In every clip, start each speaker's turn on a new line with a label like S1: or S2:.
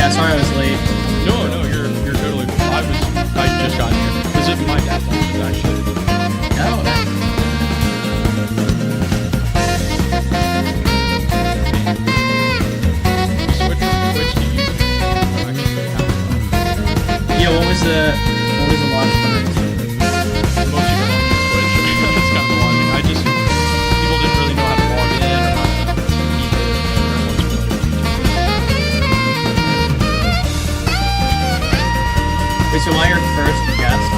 S1: Yeah, sorry I was late.
S2: No, you're totally. I just got here. This is my dad's office actually.
S1: Oh, nice.
S2: Switch to YouTube.
S1: Yeah, what was the launch button?
S2: Most people don't use Twitch. That's kind of the logic. People didn't really know how to log in or how to keep it.
S1: Wait, so am I your first guest?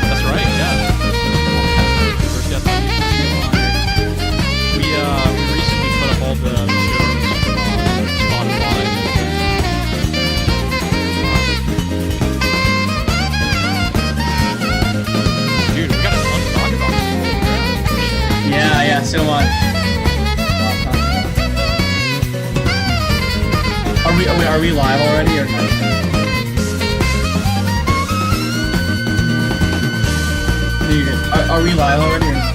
S2: That's right, yeah. First guest on YouTube. We recently put up all the shows on Spotify. Dude, we got a ton to talk about.
S1: Yeah, so much. Are we live already or not? Are we live already or not?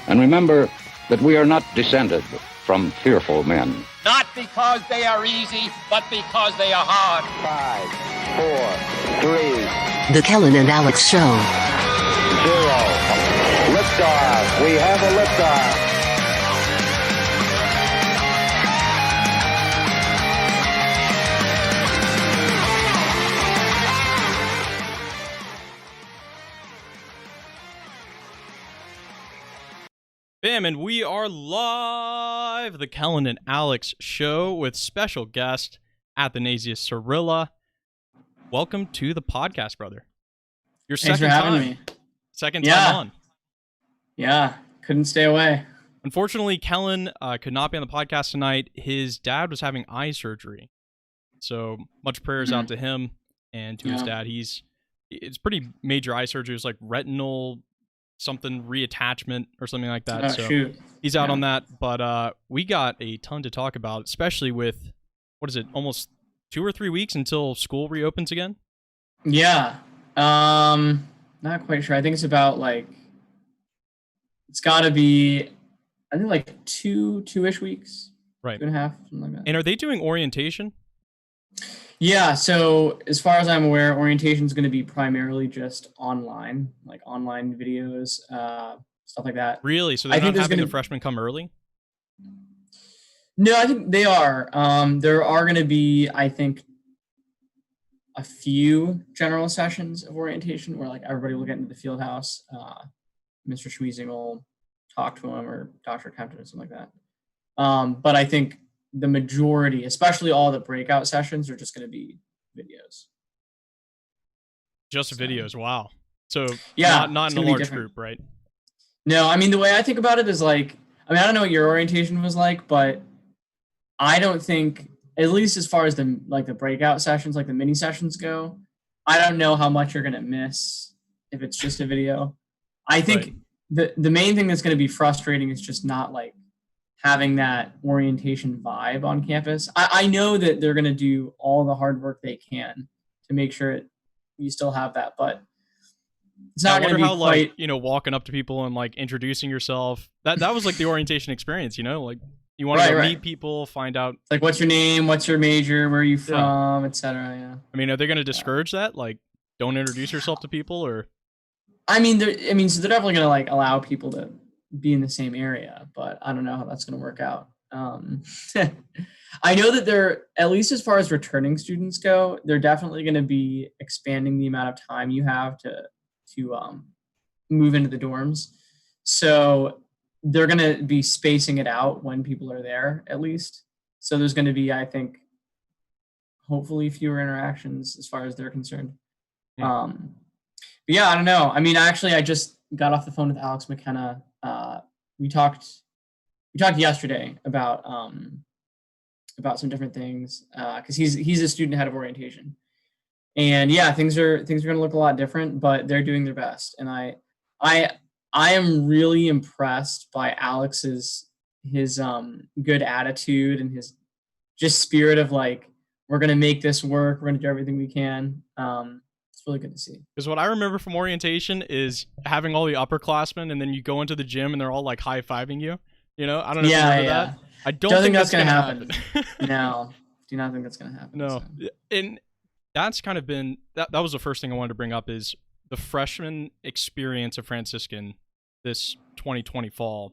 S3: And remember that we are not descended from fearful men.
S4: Not because they are easy, but because they are hard.
S5: 5, 4, 3,
S6: The Kellen and Alex Show.
S5: 0. Liftoff. We have a liftoff.
S2: Bam, and we are live, the Kellen and Alex Show with special guest Athanasius Sirilla. Welcome to the podcast, brother. Your
S1: Thanks
S2: second
S1: for having
S2: time.
S1: me.
S2: Second
S1: Yeah.
S2: time on.
S1: Yeah, couldn't stay away.
S2: Unfortunately, Kellen could not be on the podcast tonight. His dad was having eye surgery. So much prayers out to him and to his dad. He's it's pretty major eye surgery. It was like retinal something reattachment or something like that.
S1: Oh,
S2: So
S1: shoot.
S2: he's out
S1: Yeah.
S2: on that. But we got a ton to talk about, especially with, what is it, almost 2 or 3 weeks until school reopens again?
S1: Yeah. Not quite sure. I think it's about like, it's got to be, I think like two-ish weeks.
S2: Right.
S1: 2.5, something like that.
S2: And are they doing orientation?
S1: Yeah, so as far as I'm aware, orientation is going to be primarily just online, like online videos, stuff like that.
S2: Really? So
S1: I
S2: they're
S1: think
S2: not
S1: there's
S2: having
S1: gonna-
S2: the freshmen come early?
S1: No, I think they are. There are going to be, I think, a few general sessions of orientation where like everybody will get into the field house. Mr. Schmeezing will talk to him, or Dr. Kempton or something like that. But I think the majority, especially all the breakout sessions, are just going to be videos.
S2: Just videos. Wow. So
S1: Yeah,
S2: not
S1: it's
S2: in a
S1: gonna be
S2: large
S1: different.
S2: group, right?
S1: No, I mean, the way I think about it is like, I mean, I don't know what your orientation was like, but I don't think, at least as far as the breakout sessions, like the mini sessions go, I don't know how much you're gonna miss if it's just a video. I think the main thing that's gonna be frustrating is just not like having that orientation vibe on campus. I know that they're gonna do all the hard work they can to make sure you still have that, but it's
S2: I
S1: not
S2: wonder
S1: gonna be
S2: how,
S1: quite.
S2: like, you know, walking up to people and like introducing yourself. That was like the orientation experience, you know, like you want to
S1: Right.
S2: meet people, find out.
S1: Like, what's your name? What's your major? Where are you from? Etc. Yeah.
S2: I mean, are they going to discourage that? Like, don't introduce yourself to people, or?
S1: So they're definitely gonna like allow people to be in the same area, but I don't know how that's gonna work out. I know that they're, at least as far as returning students go, they're definitely gonna be expanding the amount of time you have to move into the dorms. So they're gonna be spacing it out when people are there, at least. So there's gonna be, I think, hopefully fewer interactions as far as they're concerned. But yeah, I don't know. I mean, actually, I just got off the phone with Alex McKenna. We talked yesterday about some different things, because he's a student head of orientation, and yeah, things are going to look a lot different, but they're doing their best, and I am really impressed by Alex's good attitude and his just spirit of like, we're going to make this work. We're going to do everything we can. It's really good to see.
S2: Because what I remember from orientation is having all the upperclassmen, and then you go into the gym and they're all like high-fiving you. You know, I don't know if you remember that. I don't think that's gonna happen.
S1: No, do not think that's gonna happen.
S2: No,
S1: so.
S2: And that's kind of been that was the first thing I wanted to bring up, is the freshman experience of Franciscan this 2020 fall.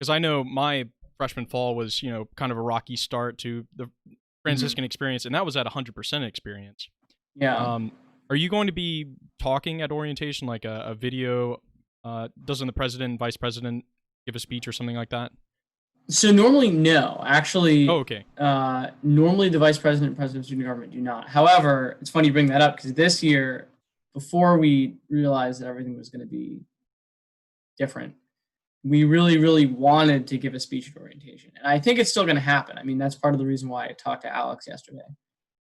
S2: Because I know my freshman fall was, you know, kind of a rocky start to the Franciscan experience, and that was at 100% experience.
S1: Yeah.
S2: Are you going to be talking at orientation, like a video? Doesn't the president and vice president give a speech or something like that?
S1: So normally, no. Actually,
S2: okay.
S1: Normally the vice president and president of student government do not. However, it's funny you bring that up, because this year, before we realized that everything was going to be different, we really, really wanted to give a speech at orientation. And I think it's still going to happen. I mean, that's part of the reason why I talked to Alex yesterday.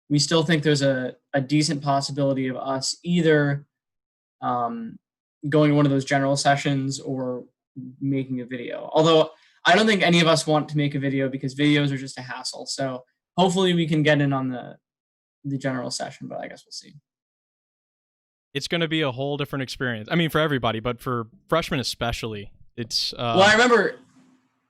S1: We still think there's a decent possibility of us either going to one of those general sessions or making a video. Although I don't think any of us want to make a video, because videos are just a hassle. So hopefully we can get in on the general session, but I guess we'll see.
S2: It's going to be a whole different experience. I mean, for everybody, but for freshmen especially, it's.
S1: Well, I remember.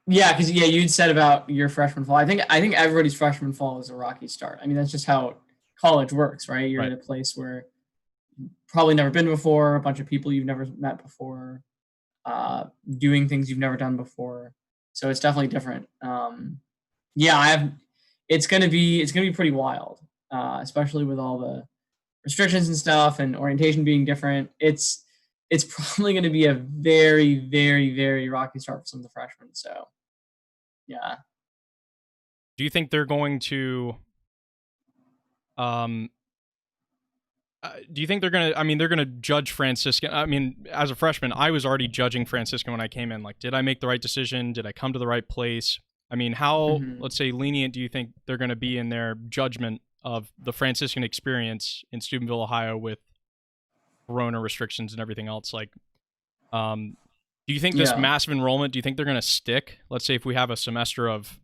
S1: Yeah, because you'd said about your freshman fall. I think everybody's freshman fall is a rocky start. I mean, that's just how college works, right? You're in a place where you've probably never been before, a bunch of people you've never met before, doing things you've never done before. So it's definitely different. It's gonna be pretty wild, especially with all the restrictions and stuff and orientation being different. It's probably going to be a very, very, very rocky start for some of the freshmen. So, yeah.
S2: Do you think they're going to? Do you think they're gonna? I mean, they're gonna judge Franciscan. I mean, as a freshman, I was already judging Franciscan when I came in. Like, did I make the right decision? Did I come to the right place? I mean, how, let's say, lenient do you think they're going to be in their judgment of the Franciscan experience in Steubenville, Ohio, with Corona restrictions and everything else. Like, do you think this massive enrollment? Do you think they're going to stick? Let's say if we have a semester of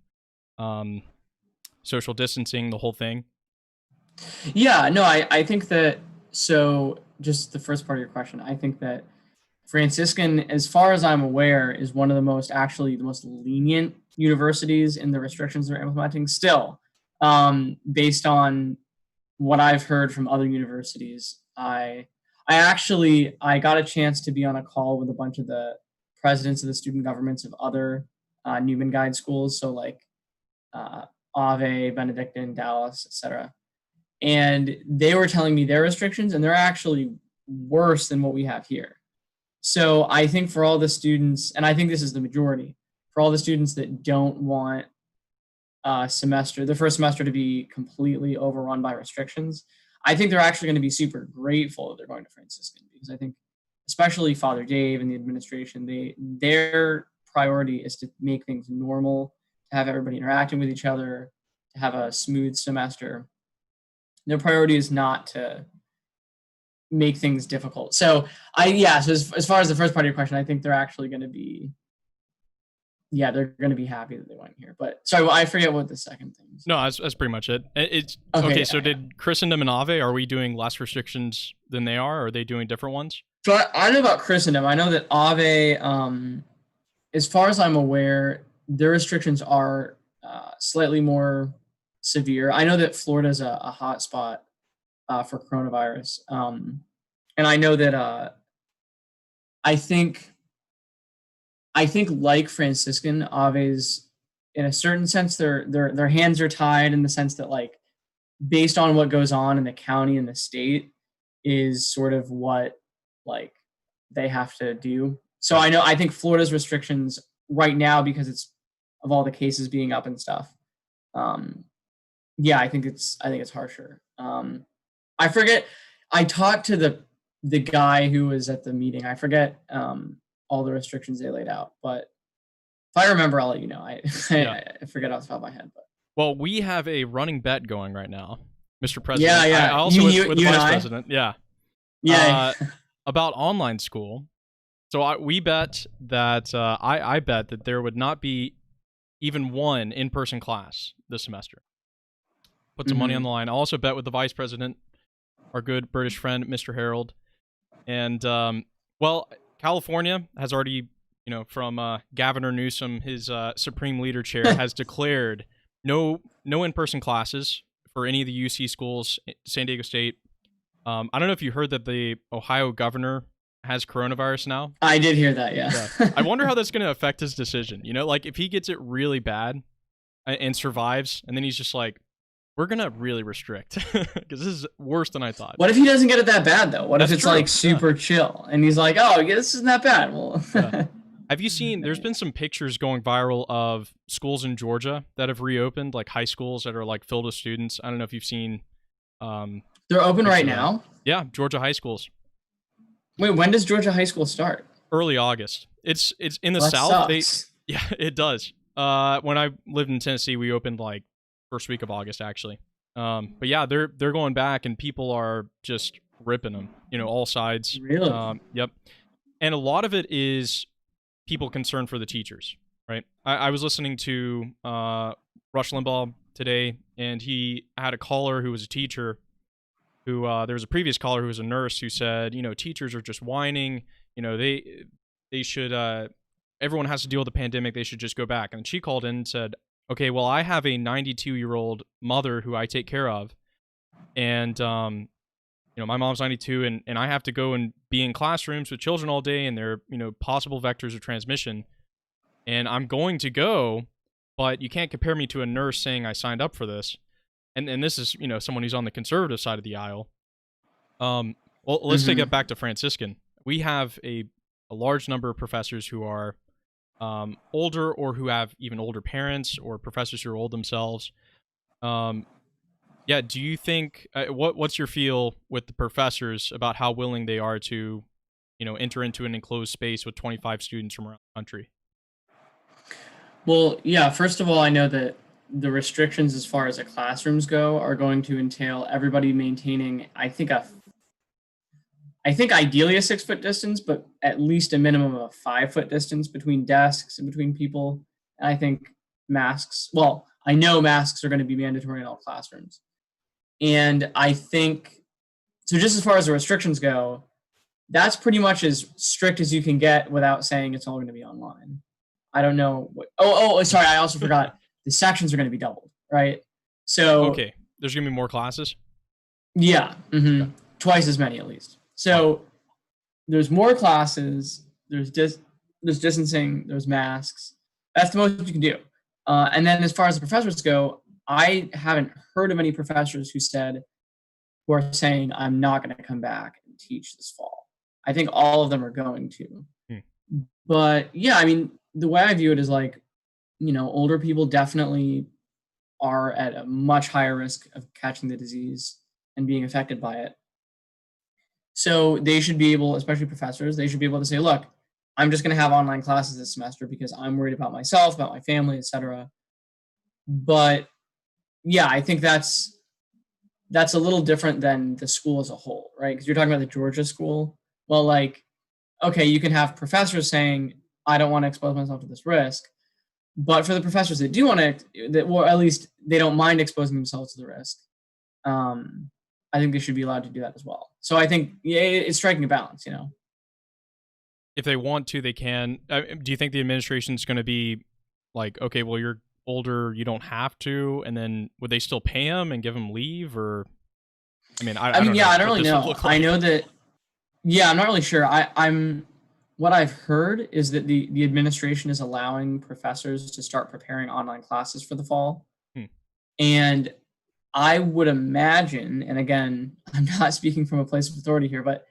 S2: social distancing, the whole thing.
S1: Yeah, no, I think that. So, just the first part of your question, I think that Franciscan, as far as I'm aware, is one of the most lenient universities in the restrictions they're implementing. Still, based on what I've heard from other universities, I got a chance to be on a call with a bunch of the presidents of the student governments of other Newman Guide schools, so like Ave, Benedictine, Dallas, etc. And they were telling me their restrictions, and they're actually worse than what we have here. So I think for all the students, and I think this is the majority, for all the students that don't want the first semester to be completely overrun by restrictions, I think they're actually going to be super grateful that they're going to Franciscan, because I think especially Father Dave and the administration, their priority is to make things normal, to have everybody interacting with each other, to have a smooth semester. Their priority is not to make things difficult. So as far as the first part of your question, I think they're actually going to be, they're going to be happy that they went here. But sorry, I forget what the second thing is.
S2: No, that's pretty much it. It's okay. So did Christendom and Ave, are we doing less restrictions than they are? Or are they doing different ones?
S1: So I know about Christendom. I know that Ave, as far as I'm aware, their restrictions are slightly more severe. I know that Florida is a hot spot for coronavirus, and I know that I think like Franciscan, Ave's, in a certain sense, their hands are tied, in the sense that, like, based on what goes on in the county and the state is sort of what, like, they have to do. So I think Florida's restrictions right now, because it's of all the cases being up and stuff. I think it's harsher. I forget. I talked to the guy who was at the meeting. I forget all the restrictions they laid out, but if I remember, I'll let you know. I forget off the top of my head. But
S2: well, we have a running bet going right now, Mr. President.
S1: Yeah.
S2: I also with the Vice President. Yeah. About online school. So we bet that I bet that there would not be even one in-person class this semester. Put some money on the line. I also bet with the Vice President, our good British friend, Mr. Harold. And, California has already, from Governor Newsom, his Supreme Leader chair, has declared no in-person classes for any of the UC schools, San Diego State. I don't know if you heard that the Ohio governor has coronavirus now.
S1: I did hear that, yeah.
S2: I wonder how that's going to affect his decision. Like if he gets it really bad and survives, and then he's just like, we're going to really restrict, because this is worse than I thought.
S1: What if he doesn't get it that bad, though? What if it's like super chill, and he's like, oh, this isn't that bad? Well,
S2: Have you seen, there's been some pictures going viral of schools in Georgia that have reopened, like high schools that are like filled with students. I don't know if you've seen.
S1: They're open right now?
S2: Yeah, Georgia high schools.
S1: Wait, when does Georgia high school start?
S2: Early August. It's in the South. Yeah, it does. When I lived in Tennessee, we opened like first week of August, actually. But yeah, they're going back, and people are just ripping them, all sides.
S1: Really?
S2: Yep. And a lot of it is people concerned for the teachers, right? I was listening to Rush Limbaugh today, and he had a caller who was a teacher who, there was a previous caller who was a nurse who said, teachers are just whining, they should, everyone has to deal with the pandemic, they should just go back. And she called in and said, okay, well, I have a 92-year-old mother who I take care of, and my mom's 92, and I have to go and be in classrooms with children all day, and they're possible vectors of transmission, and I'm going to go, but you can't compare me to a nurse saying I signed up for this, and this is someone who's on the conservative side of the aisle. Well, let's take it back to Franciscan. We have a large number of professors who are older, or who have even older parents, or professors who are old themselves. Do you think what's your feel with the professors about how willing they are to enter into an enclosed space with 25 students from around the country?
S1: Well, yeah, first of all, I know that the restrictions as far as the classrooms go are going to entail everybody maintaining, I think I think ideally a 6-foot distance, but at least a minimum of a 5-foot distance between desks and between people. And I think masks, well, I know masks are going to be mandatory in all classrooms. And I think, so just as far as the restrictions go, that's pretty much as strict as you can get without saying it's all going to be online. I don't know what, sorry, I also forgot the sections are going to be doubled, right? So
S2: okay, there's going to be more classes?
S1: Yeah, okay. Twice as many at least. So there's more classes, there's distancing, there's masks. That's the most you can do. And then as far as the professors go, I haven't heard of any professors who are saying, I'm not going to come back and teach this fall. I think all of them are going to. But yeah, I mean, the way I view it is like, older people definitely are at a much higher risk of catching the disease and being affected by it. So they should be able, especially professors, they should be able to say, look, I'm just going to have online classes this semester because I'm worried about myself, about my family, etc. But yeah, I think that's a little different than the school as a whole, right? Because you're talking about the Georgia school. Well, like, okay, you can have professors saying, I don't want to expose myself to this risk. But for the professors that do want to, or at least they don't mind exposing themselves to the risk, I think they should be allowed to do that as well. So I think it's striking a balance,
S2: If they want to, they can. Do you think the administration is going to be like, okay, well, you're older, you don't have to, and then would they still pay them and give them leave, or? I mean, I don't
S1: really know. I know that. Yeah, I'm not really sure. What I've heard is that the administration is allowing professors to start preparing online classes for the fall, and I would imagine, and again, I'm not speaking from a place of authority here, but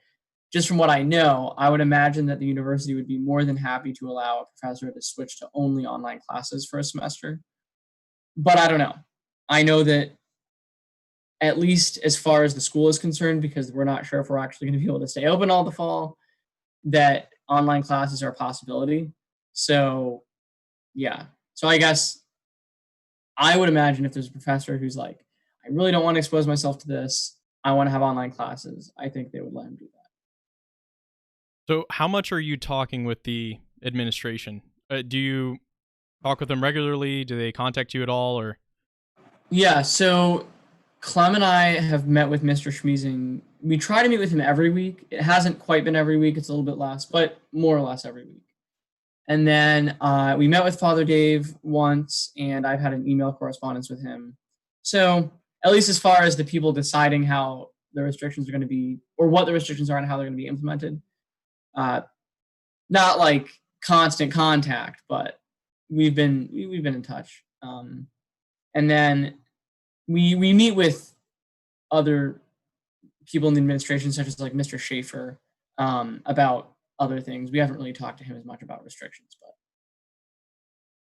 S1: just from what I know, I would imagine that the university would be more than happy to allow a professor to switch to only online classes for a semester. But I don't know. I know that at least as far as the school is concerned, because we're not sure if we're actually going to be able to stay open all the fall, that online classes are a possibility. So, yeah. So I guess I would imagine if there's a professor who's like, I really don't want to expose myself to this, I want to have online classes, I think they would let him do that.
S2: So how much are you talking with the administration? Do you talk with them regularly? Do they contact you at all, or?
S1: Yeah, so Clem and I have met with Mr. Schmeezing. We try to meet with him every week. It hasn't quite been every week. It's a little bit less, but more or less every week. And then we met with Father Dave once, and I've had an email correspondence with him. So at least as far as the people deciding how the restrictions are going to be, or what the restrictions are and how they're going to be implemented, not like constant contact, but we've been in touch. And then we meet with other people in the administration, such as like Mr. Schaefer, about other things. We haven't really talked to him as much about restrictions, but.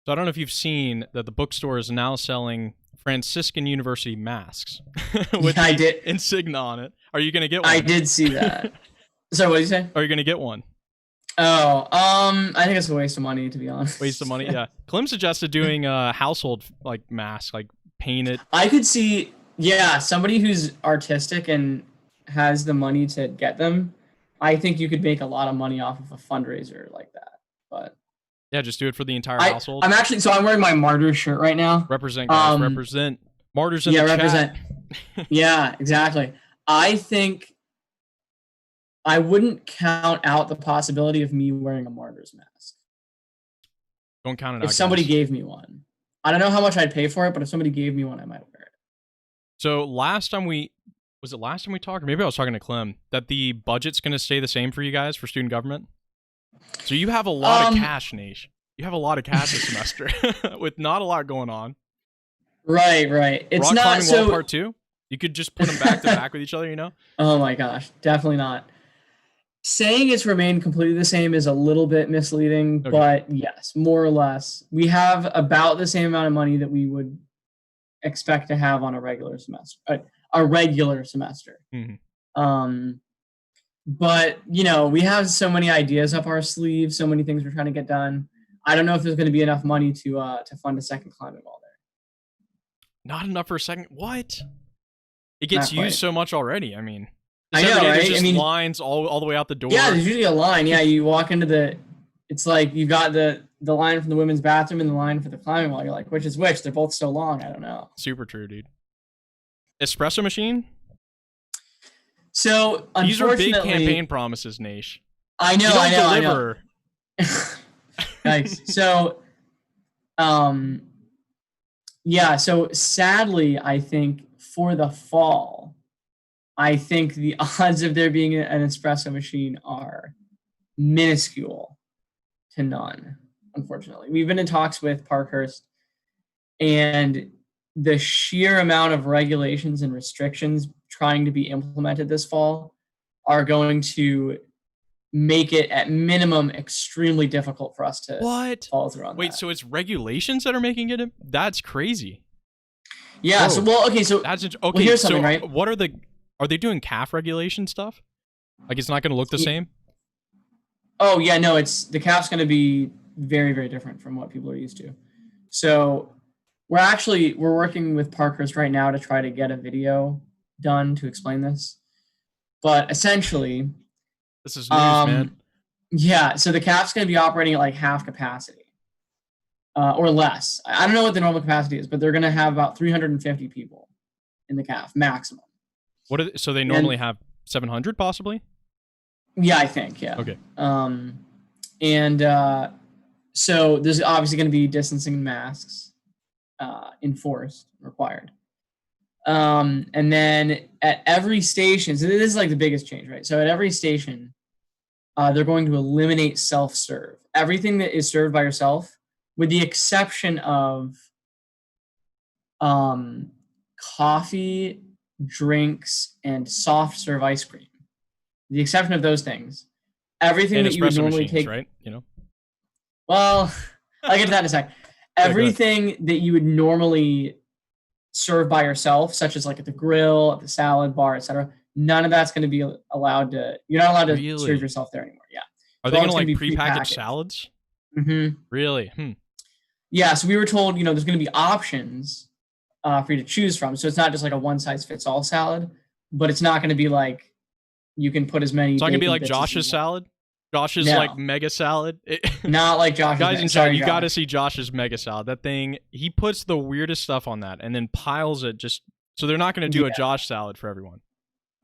S2: So I don't know if you've seen that the bookstore is now selling Franciscan University masks with
S1: I did.
S2: insignia on it. Are you going to get one?
S1: I did see that. So what did you say?
S2: Are you going to get one?
S1: Oh, I think it's a waste of money, to be honest.
S2: Waste of money, yeah. Clem suggested doing a household like mask, like paint it.
S1: I could see, somebody who's artistic and has the money to get them. I think you could make a lot of money off of a fundraiser like that. But
S2: yeah, just do it for the entire household.
S1: I'm wearing my Martyrs shirt right now.
S2: Represent, guys. Represent. Martyrs in the
S1: represent.
S2: chat.
S1: Yeah, exactly. I think I wouldn't count out the possibility of me wearing a Martyrs mask.
S2: Don't count it out.
S1: If somebody gave me one. I don't know how much I'd pay for it, but if somebody gave me one, I might wear it.
S2: So last time we talked, or maybe I was talking to Clem, that the budget's going to stay the same for you guys for student government? So you have a lot of cash, Nish. You have a lot of cash this semester with not a lot going on.
S1: Right. It's
S2: Rock
S1: not
S2: climbing
S1: so.
S2: wall part 2? You could just put them back to back with each other,
S1: Oh my gosh, definitely not. Saying it's remained completely the same is a little bit misleading, okay. But yes, more or less, we have about the same amount of money that we would expect to have on a regular semester. Mm-hmm. But we have so many ideas up our sleeve, so many things we're trying to get done. I don't know if there's going to be enough money to fund a second climbing wall there.
S2: Not enough for a second. What? It gets used so much already. I mean,
S1: I know,
S2: Every day
S1: right?
S2: There's just lines all the way out the door.
S1: Yeah, there's usually a line. Yeah, you walk into it's like you got the line from the women's bathroom and the line for the climbing wall. You're like, which is which? They're both so long. I don't know.
S2: Super true, dude. Espresso machine?
S1: So,
S2: these are big
S1: unfortunately,
S2: campaign promises, Naish.
S1: I know,
S2: you don't deliver.
S1: Nice. So, yeah. So sadly, I think for the fall, I think the odds of there being an espresso machine are minuscule to none. Unfortunately, we've been in talks with Parkhurst, and the sheer amount of regulations and restrictions trying to be implemented this fall are going to make it at minimum extremely difficult for us to follow through on.
S2: Wait,
S1: that.
S2: So it's regulations that are making it? That's crazy.
S1: Yeah.
S2: Whoa.
S1: So
S2: that's okay.
S1: Well, here's something,
S2: so
S1: right?
S2: What are they doing calf regulation stuff? Like it's not going to look the same?
S1: Oh yeah, no. The calf's going to be very, very different from what people are used to. So we're working with Parkhurst right now to try to get a video done to explain this. But essentially,
S2: this is news, man.
S1: Yeah, so the calf's going to be operating at like half capacity or less. I don't know what the normal capacity is, but they're going to have about 350 people in the calf maximum.
S2: So they normally have 700 possibly?
S1: Yeah, I think, yeah.
S2: Okay.
S1: So there's obviously going to be distancing and masks enforced, required. And then at every station, so this is like the biggest change, right? So at every station, they're going to eliminate self-serve. Everything that is served by yourself, with the exception of coffee, drinks, and soft serve ice cream. The exception of those things. Everything
S2: and
S1: that you would normally
S2: machines,
S1: take,
S2: right? You know.
S1: Well, I'll get to that in a sec. Everything that you would normally serve by yourself, such as like at the grill, at the salad bar, etc., none of that's going to be allowed to. You're not allowed to serve yourself there anymore. Yeah.
S2: Are they going to like prepackaged salads?
S1: Mm-hmm.
S2: Really?
S1: Yeah. So we were told, there's going to be options for you to choose from. So it's not just like a one size fits all salad, but it's not going to be like you can put as many.
S2: It's not going to be like Josh's salad. Josh's like mega salad.
S1: Not like Josh's.
S2: Guys in chat, you got to see Josh's mega salad. That thing, he puts the weirdest stuff on that and then piles it just so they're not going to do a Josh salad for everyone.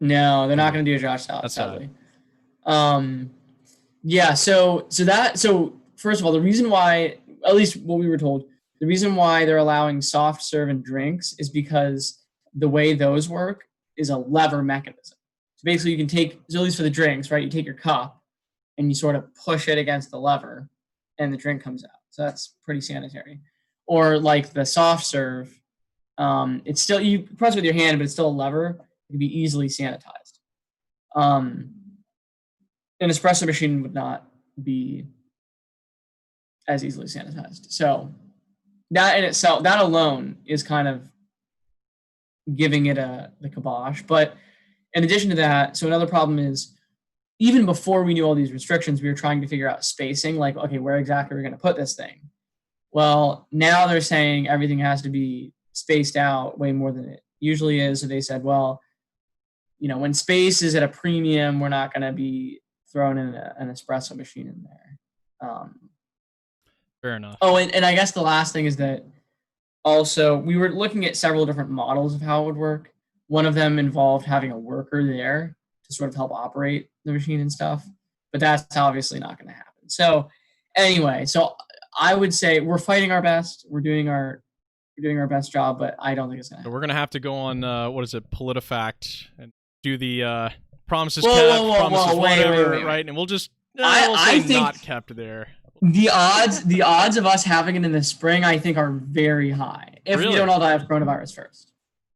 S1: No, they're not going to do a Josh salad.
S2: That's
S1: sadly. Yeah. So first of all, the reason why, at least what we were told, the reason why they're allowing soft serve and drinks is because the way those work is a lever mechanism. So basically, you can take, so at least for the drinks, right? You take your cup and you sort of push it against the lever and the drink comes out. So that's pretty sanitary. Or like the soft serve, it's still, you press with your hand, but it's still a lever. It can be easily sanitized. An espresso machine would not be as easily sanitized. So that in itself, that alone is kind of giving it the kibosh. But in addition to that, so another problem is, even before we knew all these restrictions, we were trying to figure out spacing, like, okay, where exactly are we going to put this thing? Well, now they're saying everything has to be spaced out way more than it usually is. So they said, well, when space is at a premium, we're not going to be throwing in an espresso machine in there.
S2: Fair enough.
S1: Oh, and I guess the last thing is that also we were looking at several different models of how it would work. One of them involved having a worker there to sort of help operate the machine and stuff, but that's obviously not going to happen. So anyway, so I would say we're fighting our best. We're doing our best job, but I don't think it's going to happen.
S2: So we're going to have to go on, PolitiFact and do the promises
S1: whoa,
S2: kept,
S1: whoa, whoa,
S2: promises
S1: whoa,
S2: whatever,
S1: wait.
S2: right? And we'll just,
S1: I think
S2: not kept there.
S1: The odds of us having it in the spring, I think, are very high. If we don't all die of coronavirus first.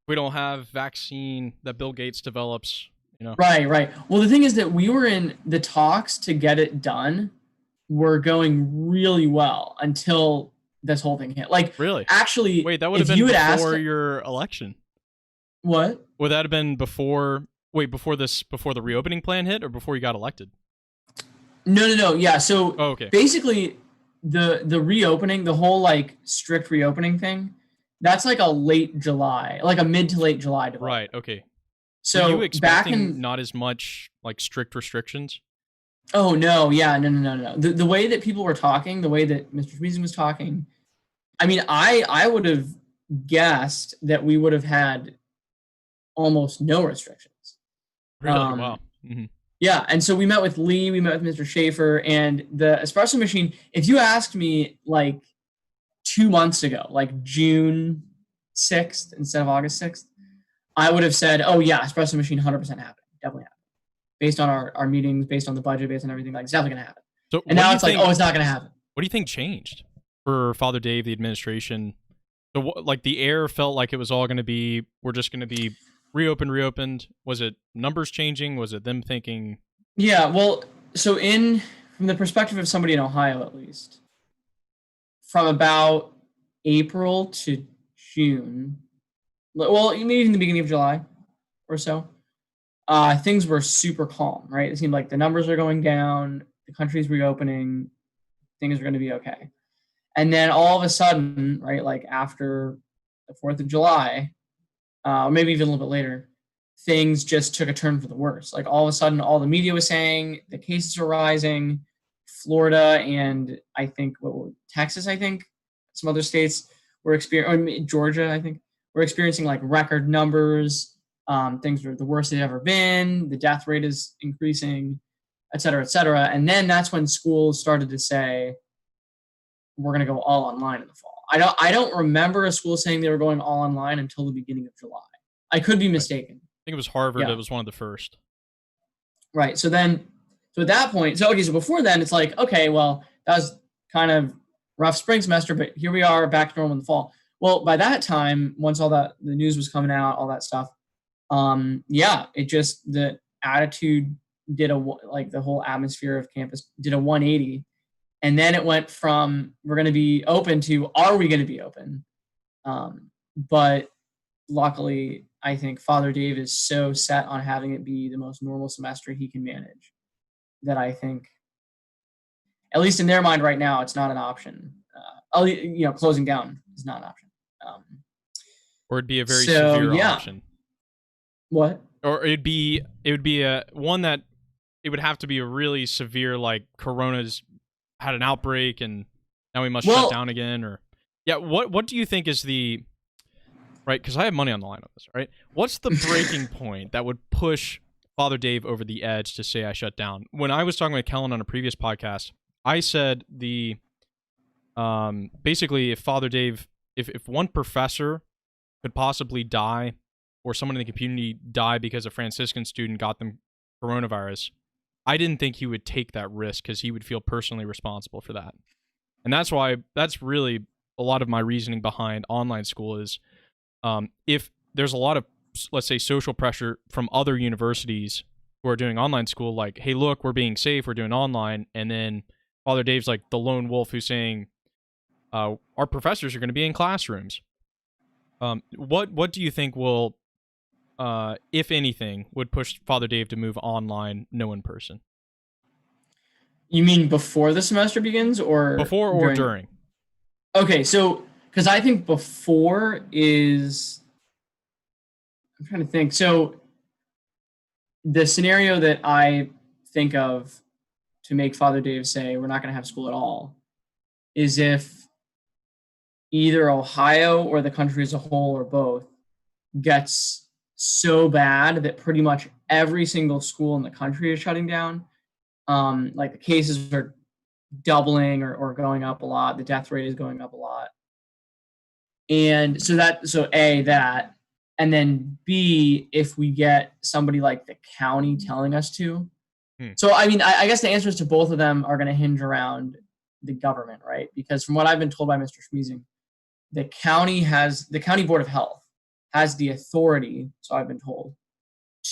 S2: We don't have vaccine that Bill Gates develops.
S1: Right. Well, the thing is that we were in the talks to get it done were going really well until this whole thing hit. Like,
S2: really?
S1: Actually,
S2: wait, that would have been before your election.
S1: What?
S2: Would that have been before the reopening plan hit or before you got elected?
S1: No. Yeah. So
S2: okay.
S1: Basically, the reopening, the whole like strict reopening thing, that's like a late July, like a mid to late July development.
S2: Right. Okay.
S1: So
S2: Were you
S1: back
S2: expecting
S1: in
S2: not as much like strict restrictions?
S1: oh no, yeah, no. The way that people were talking, the way that Mr. Schmeezing was talking, I mean, I would have guessed that we would have had almost no restrictions.
S2: Really? Wow. Mm-hmm.
S1: Yeah, and so we met with Lee, we met with Mr. Schaefer, and the espresso machine. If you asked me like 2 months ago, like June 6th instead of August 6th, I would have said, "Oh yeah, espresso machine, 100% happening, definitely happening." Based on our meetings, based on the budget, based on everything, like it's definitely gonna happen.
S2: So
S1: And now it's like, oh, it's not gonna happen.
S2: What do you think changed for Father Dave, the administration? Like the air felt like it was all going to be, we're just going to be reopened. Was it numbers changing? Was it them thinking?
S1: Yeah, well, so from the perspective of somebody in Ohio, at least, from about April to June, well, maybe even the beginning of July or so, things were super calm, right? It seemed like the numbers are going down, the country's reopening, things are going to be okay. And then all of a sudden, right, like after the 4th of July, or maybe even a little bit later, things just took a turn for the worse. Like all of a sudden, all the media was saying the cases are rising. Florida and I think Texas, I think some other states were experiencing, Georgia, I think, were experiencing like record numbers. Things were the worst they've ever been. The death rate is increasing, et cetera, et cetera. And then that's when schools started to say, we're going to go all online in the fall. I don't remember a school saying they were going all online until the beginning of July. I could be mistaken.
S2: I think it was Harvard.
S1: Yeah.
S2: It was one of the first.
S1: Right. So at that point, so before then, it's like, okay, well, that was kind of rough spring semester, but here we are back to normal in the fall. Well, by that time, once all that, the news was coming out, all that stuff, it just, the attitude did the whole atmosphere of campus did a 180. And then it went from, we're going to be open to, are we going to be open? But luckily, I think Father Dave is so set on having it be the most normal semester he can manage that I think, at least in their mind right now, it's not an option. Closing down is not an option.
S2: Or it'd be a very severe option.
S1: What?
S2: Or it would be a one that it would have to be a really severe, like Corona's had an outbreak and now we must shut down again. Or what do you think is the right? Because I have money on the line on this. Right? What's the breaking point that would push Father Dave over the edge to say I shut down? When I was talking with Kellen on a previous podcast, I said basically if Father Dave, if one professor could possibly die or someone in the community die because a Franciscan student got them coronavirus, I didn't think he would take that risk because he would feel personally responsible for that. And that's really a lot of my reasoning behind online school is if there's a lot of, let's say, social pressure from other universities who are doing online school, like, hey, look, we're being safe, we're doing online. And then Father Dave's like the lone wolf who's saying, our professors are going to be in classrooms. What do you think will, if anything, would push Father Dave to move online, no in person?
S1: You mean before the semester begins or
S2: before or during?
S1: Okay, so because I think before is, I'm trying to think. So the scenario that I think of to make Father Dave say we're not going to have school at all is if either Ohio or the country as a whole or both gets so bad that pretty much every single school in the country is shutting down. Like the cases are doubling or going up a lot. The death rate is going up a lot. And so A, that, and then B, if we get somebody like the county telling us to. So, I mean, I guess the answers to both of them are going to hinge around the government, right? Because from what I've been told by Mr. Schmeezing, the county board of health has the authority, so I've been told,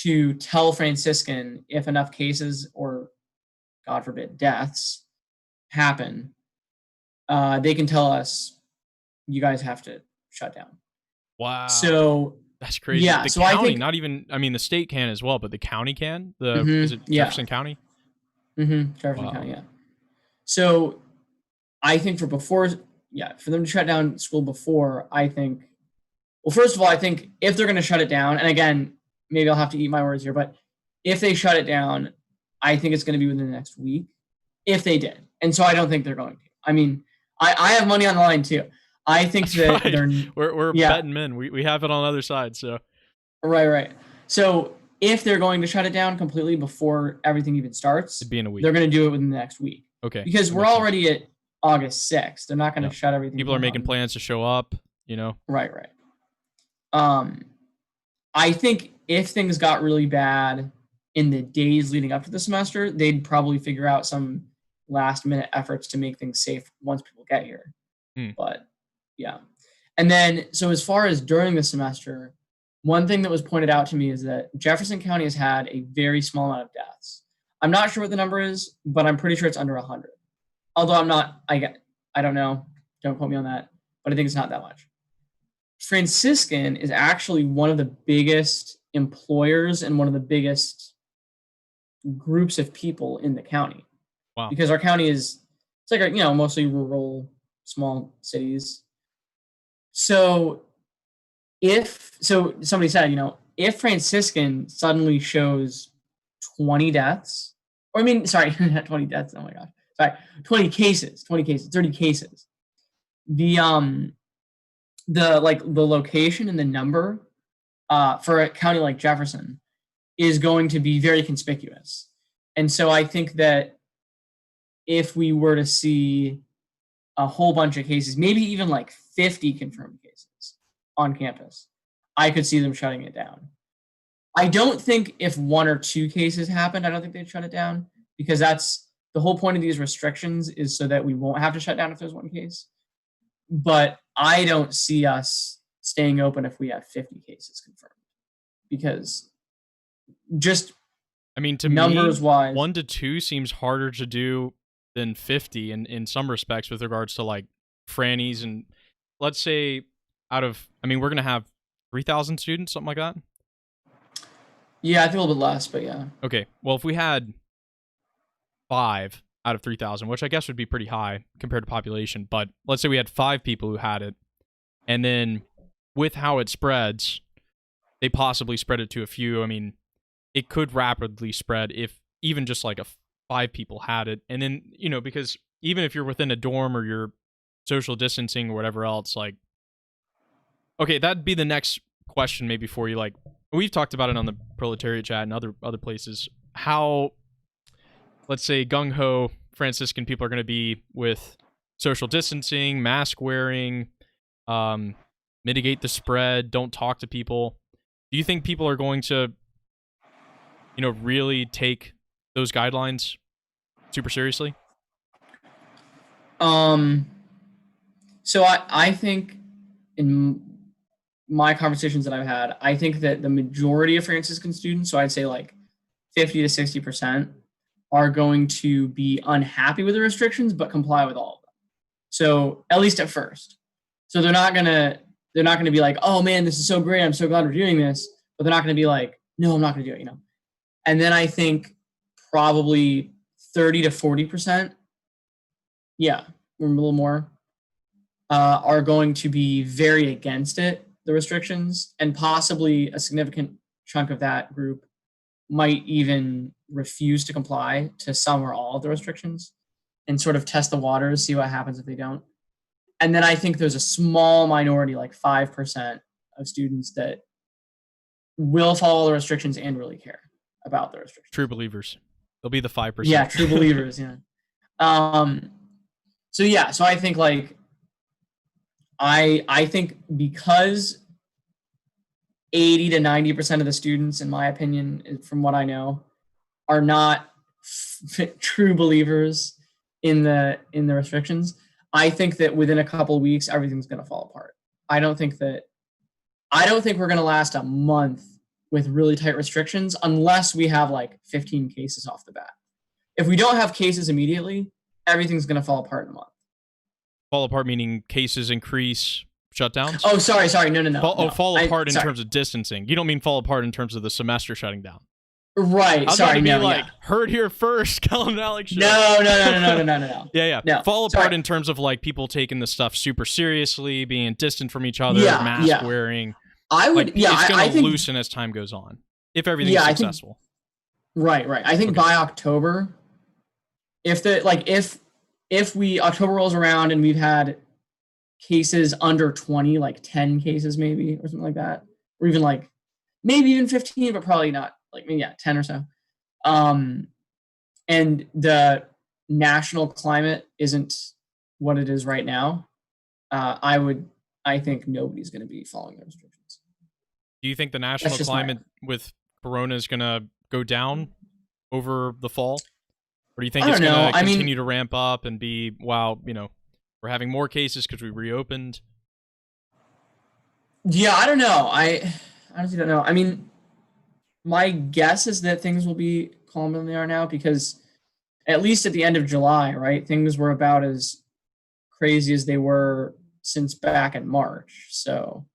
S1: to tell Franciscan if enough cases or, God forbid, deaths happen, they can tell us, you guys have to shut down.
S2: Wow.
S1: So
S2: that's crazy.
S1: Yeah.
S2: The
S1: so
S2: county,
S1: I think,
S2: not even, I mean, the state can as well, but the county can? Is it Jefferson County?
S1: Jefferson County, yeah. So I think for them to shut down school before, I think, well, first of all, I think if they're going to shut it down, and again, maybe I'll have to eat my words here, but if they shut it down, I think it's going to be within the next week, if they did. And so I don't think they're going to. I mean, I have money on the line too. I think
S2: That's
S1: that
S2: right. We're betting men. We have it on the other side. So
S1: right. So if they're going to shut it down completely before everything even starts,
S2: it'd be in a week.
S1: They're going to do it within the next week.
S2: Okay.
S1: Because we're already at August 6th. They're not going to shut everything
S2: People
S1: down.
S2: are making plans to show up, you know?
S1: Right. I think if things got really bad in the days leading up to the semester, they'd probably figure out some last minute efforts to make things safe once people get here. But yeah. And then, so as far as during the semester, one thing that was pointed out to me is that Jefferson County has had a very small amount of deaths. I'm not sure what the number is, but I'm pretty sure it's under 100. Although I don't know. Don't quote me on that, but I think it's not that much. Franciscan is actually one of the biggest employers and one of the biggest groups of people in the county.
S2: Wow.
S1: Because our county it's like, mostly rural, small cities. So somebody said, if Franciscan suddenly shows 20 deaths, not 20 deaths. Oh my gosh. Sorry, 20 cases, 30 cases. The location and the number for a county like Jefferson is going to be very conspicuous. And so I think that if we were to see a whole bunch of cases, maybe even like 50 confirmed cases on campus, I could see them shutting it down. I don't think if 1 or 2 cases happened, I don't think they'd shut it down, because that's the whole point of these restrictions, is so that we won't have to shut down if there's 1 case. But I don't see us staying open if we have 50 cases confirmed, because just
S2: to
S1: numbers
S2: me,
S1: wise,
S2: 1 to 2 seems harder to do than 50 in some respects with regards to like frannies. And let's say we're going to have 3,000 students, something like that.
S1: Yeah, I think a little bit less, but yeah.
S2: Okay. Well, if we had 5 out of 3,000, which I guess would be pretty high compared to population, but let's say we had 5 people who had it, and then with how it spreads, they possibly spread it to a few. It could rapidly spread if even just like 5 people had it. And then, because even if you're within a dorm or you're social distancing or whatever else, like, okay, that'd be the next question maybe for you. Like, we've talked about it on the Proletariat chat and other places, how, let's say, gung-ho Franciscan people are going to be with social distancing, mask wearing, mitigate the spread, don't talk to people. Do you think people are going to, really take those guidelines super seriously?
S1: So I think in my conversations that I've had, I think that the majority of Franciscan students, so I'd say like 50 to 60%, are going to be unhappy with the restrictions but comply with all of them. So at least at first. So they're not gonna be like, oh man, this is so great, I'm so glad we're doing this, but they're not gonna be like, no, I'm not gonna do it, And then I think probably 30 to 40%, yeah, a little more, are going to be very against it, the restrictions, and possibly a significant chunk of that group might even refuse to comply to some or all of the restrictions and sort of test the waters, see what happens if they don't. And then I think there's a small minority, like 5% of students, that will follow the restrictions and really care about the restrictions.
S2: True believers. They'll be the 5%.
S1: Yeah, true believers, yeah. So I think like I think because 80 to 90% of the students, in my opinion, from what I know, are not true believers in the restrictions, I think that within a couple of weeks everything's going to fall apart. I don't think we're going to last a month with really tight restrictions unless we have like 15 cases off the bat. If we don't have cases immediately, everything's going to fall apart in a month.
S2: Fall apart meaning cases increase, shutdowns?
S1: Oh, sorry. No.
S2: Fall apart in terms of distancing. You don't mean fall apart in terms of the semester shutting down.
S1: Right.
S2: Heard here first, Kellen and Alex show.
S1: No.
S2: Yeah.
S1: No,
S2: fall apart in terms of like people taking the stuff super seriously, being distant from each other, mask wearing.
S1: I would,
S2: it's going to loosen as time goes on. If everything's successful.
S1: Right. I think by October, if October rolls around and we've had cases under 20, like 10 cases maybe, or something like that, or even like maybe even 15, but probably not, like maybe 10 or so. And the national climate isn't what it is right now, I think nobody's going to be following the restrictions.
S2: Do you think the national climate with Corona is going to go down over the fall? Or do you think it's going to continue to ramp up and be, wow, we're having more cases because we reopened?
S1: Yeah, I don't know. I honestly don't know. I mean, my guess is that things will be calmer than they are now, because at least at the end of July, right, things were about as crazy as they were since back in March. So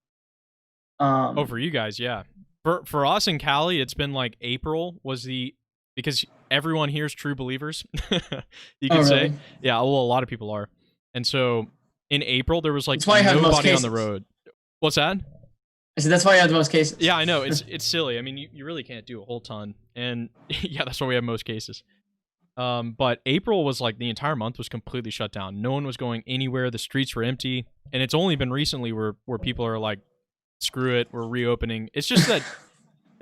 S2: for you guys, yeah. For us in Cali, it's been like April was because everyone here is true believers. You can say.
S1: Really?
S2: Yeah, well, a lot of people are. And so in April there was like nobody on the road. What's that?
S1: I said that's why you have the most cases.
S2: Yeah, I know. It's silly. I mean, you really can't do a whole ton. And yeah, that's why we have most cases. But April was like the entire month was completely shut down. No one was going anywhere. The streets were empty. And it's only been recently where people are like, screw it, we're reopening. It's just that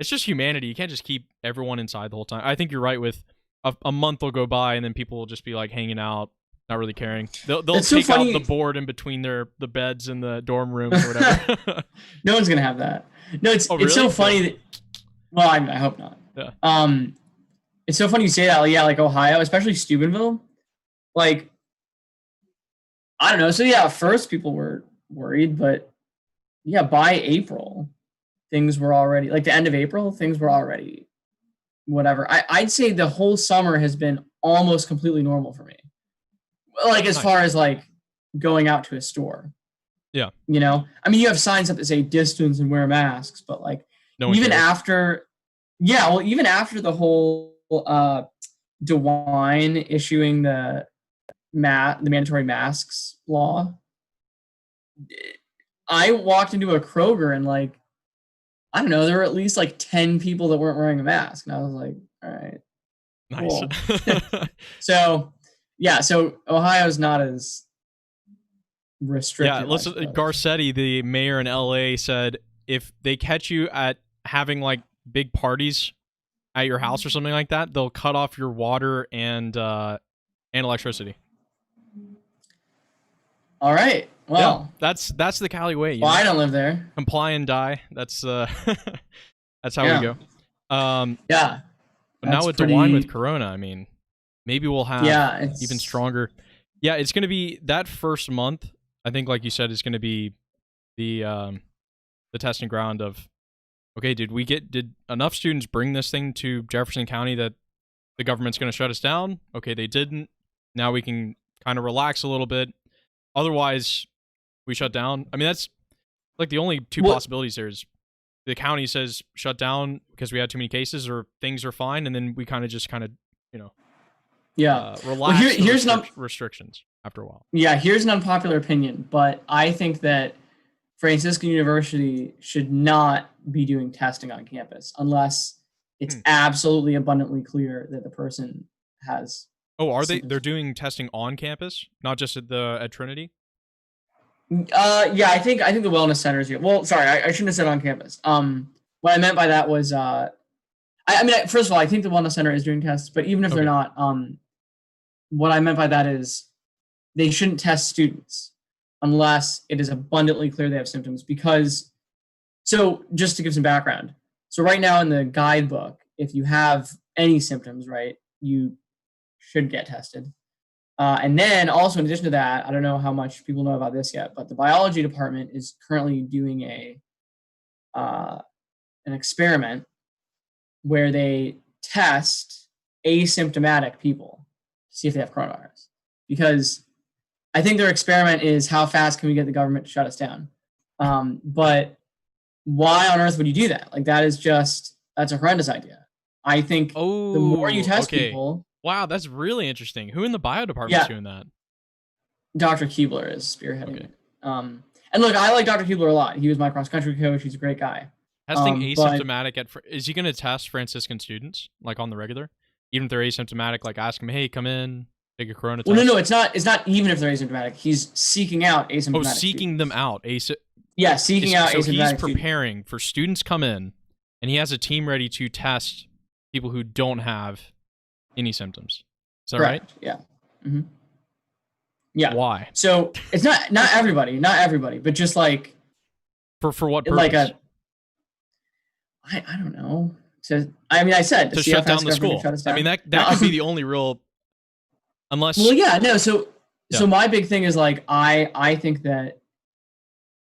S2: it's just humanity. You can't just keep everyone inside the whole time. I think you're right with a month will go by and then people will just be like hanging out, not really caring. They'll take out the board in between the beds in the dorm rooms or whatever.
S1: No one's gonna have that. No, it's so funny that. Well, I hope not.
S2: Yeah.
S1: It's so funny you say that. Like, yeah, like Ohio, especially Steubenville. Like, I don't know. So yeah, at first people were worried, but yeah, by April, things were already like the end of April. Things were already whatever. I'd say the whole summer has been almost completely normal for me. Like as far as like going out to a store.
S2: Yeah.
S1: I mean, you have signs up that say distance and wear masks, but like even after the whole DeWine issuing the mandatory masks law, I walked into a Kroger and like, I don't know, there were at least like 10 people that weren't wearing a mask. And I was like, all right.
S2: Nice.
S1: Cool. So Ohio's not as restricted.
S2: Yeah, listen, Garcetti, the mayor in LA, said if they catch you at having like big parties at your house or something like that, they'll cut off your water and electricity.
S1: All right. Well,
S2: yeah, that's the Cali way.
S1: I don't live there.
S2: Comply and die. That's that's how we go.
S1: Yeah.
S2: But now with DeWine with Corona, I mean, maybe we'll have even stronger. Yeah, it's going to be that first month. I think, like you said, is going to be the testing ground of, okay, did enough students bring this thing to Jefferson County that the government's going to shut us down? Okay, they didn't. Now we can kind of relax a little bit. Otherwise, we shut down. I mean, that's like the only two possibilities there is the county says shut down because we had too many cases, or things are fine, and then we relax
S1: here's
S2: restrictions after a while.
S1: Yeah, here's an unpopular opinion, but I think that Franciscan University should not be doing testing on campus unless it's absolutely abundantly clear that the person has.
S2: Oh, are they? They're doing testing on campus, not just at Trinity?
S1: Yeah, I think the wellness centers. Well, sorry, I shouldn't have said on campus. What I meant by that was, I mean, first of all, I think the wellness center is doing tests, but even if they're not, what I meant by that is they shouldn't test students unless it is abundantly clear they have symptoms. Because, so just to give some background, so right now in the guidebook, if you have any symptoms, right, you should get tested. And then also in addition to that, I don't know how much people know about this yet, but the biology department is currently doing an experiment where they test asymptomatic people to see if they have coronavirus. Because I think their experiment is how fast can we get the government to shut us down? But why on earth would you do that? Like that's a horrendous idea. I think the more you test people.
S2: Wow, that's really interesting. Who in the bio department is doing that?
S1: Dr. Keebler is spearheading it. And look, I like Dr. Keebler a lot. He was my cross country coach. He's a great guy.
S2: Testing
S1: But
S2: asymptomatic is he going to test Franciscan students like on the regular, even if they're asymptomatic? Like ask them, hey, come in, take a corona test.
S1: well, no, it's not. It's not even if they're asymptomatic. He's seeking out asymptomatic.
S2: Oh, seeking them out.
S1: Yeah, seeking out
S2: so
S1: asymptomatic.
S2: he's
S1: students.
S2: preparing for students come in, and he has a team ready to test people who don't have any symptoms. Is that right?
S1: Yeah. Mm-hmm. Yeah.
S2: Why?
S1: So it's not everybody, but just like
S2: for what purpose?
S1: like I don't know. I said
S2: to shut down the school. I mean that could be the only real, unless.
S1: Well, yeah, no. So my big thing is like I think that.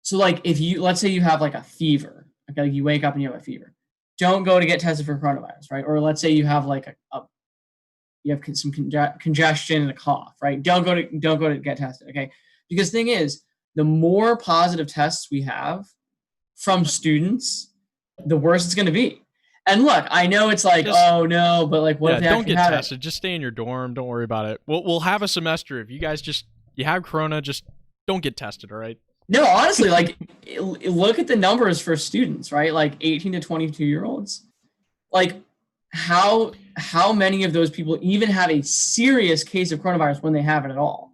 S1: So like if let's say you have like a fever, okay, like you wake up and you have a fever, don't go to get tested for coronavirus, right? Or let's say you have like you have some congestion and a cough, right? Don't go to get tested, okay? Because the thing is, the more positive tests we have from students, the worse it's going to be. And look, I know it's like, oh no, but like, what if they
S2: don't get tested?
S1: It?
S2: Just stay in your dorm. Don't worry about it. We'll have a semester. If you guys you have corona, just don't get tested, all right?
S1: No, honestly, like, look at the numbers for students, right? Like 18 to 22-year-olds. Like, how many of those people even have a serious case of coronavirus when they have it at all?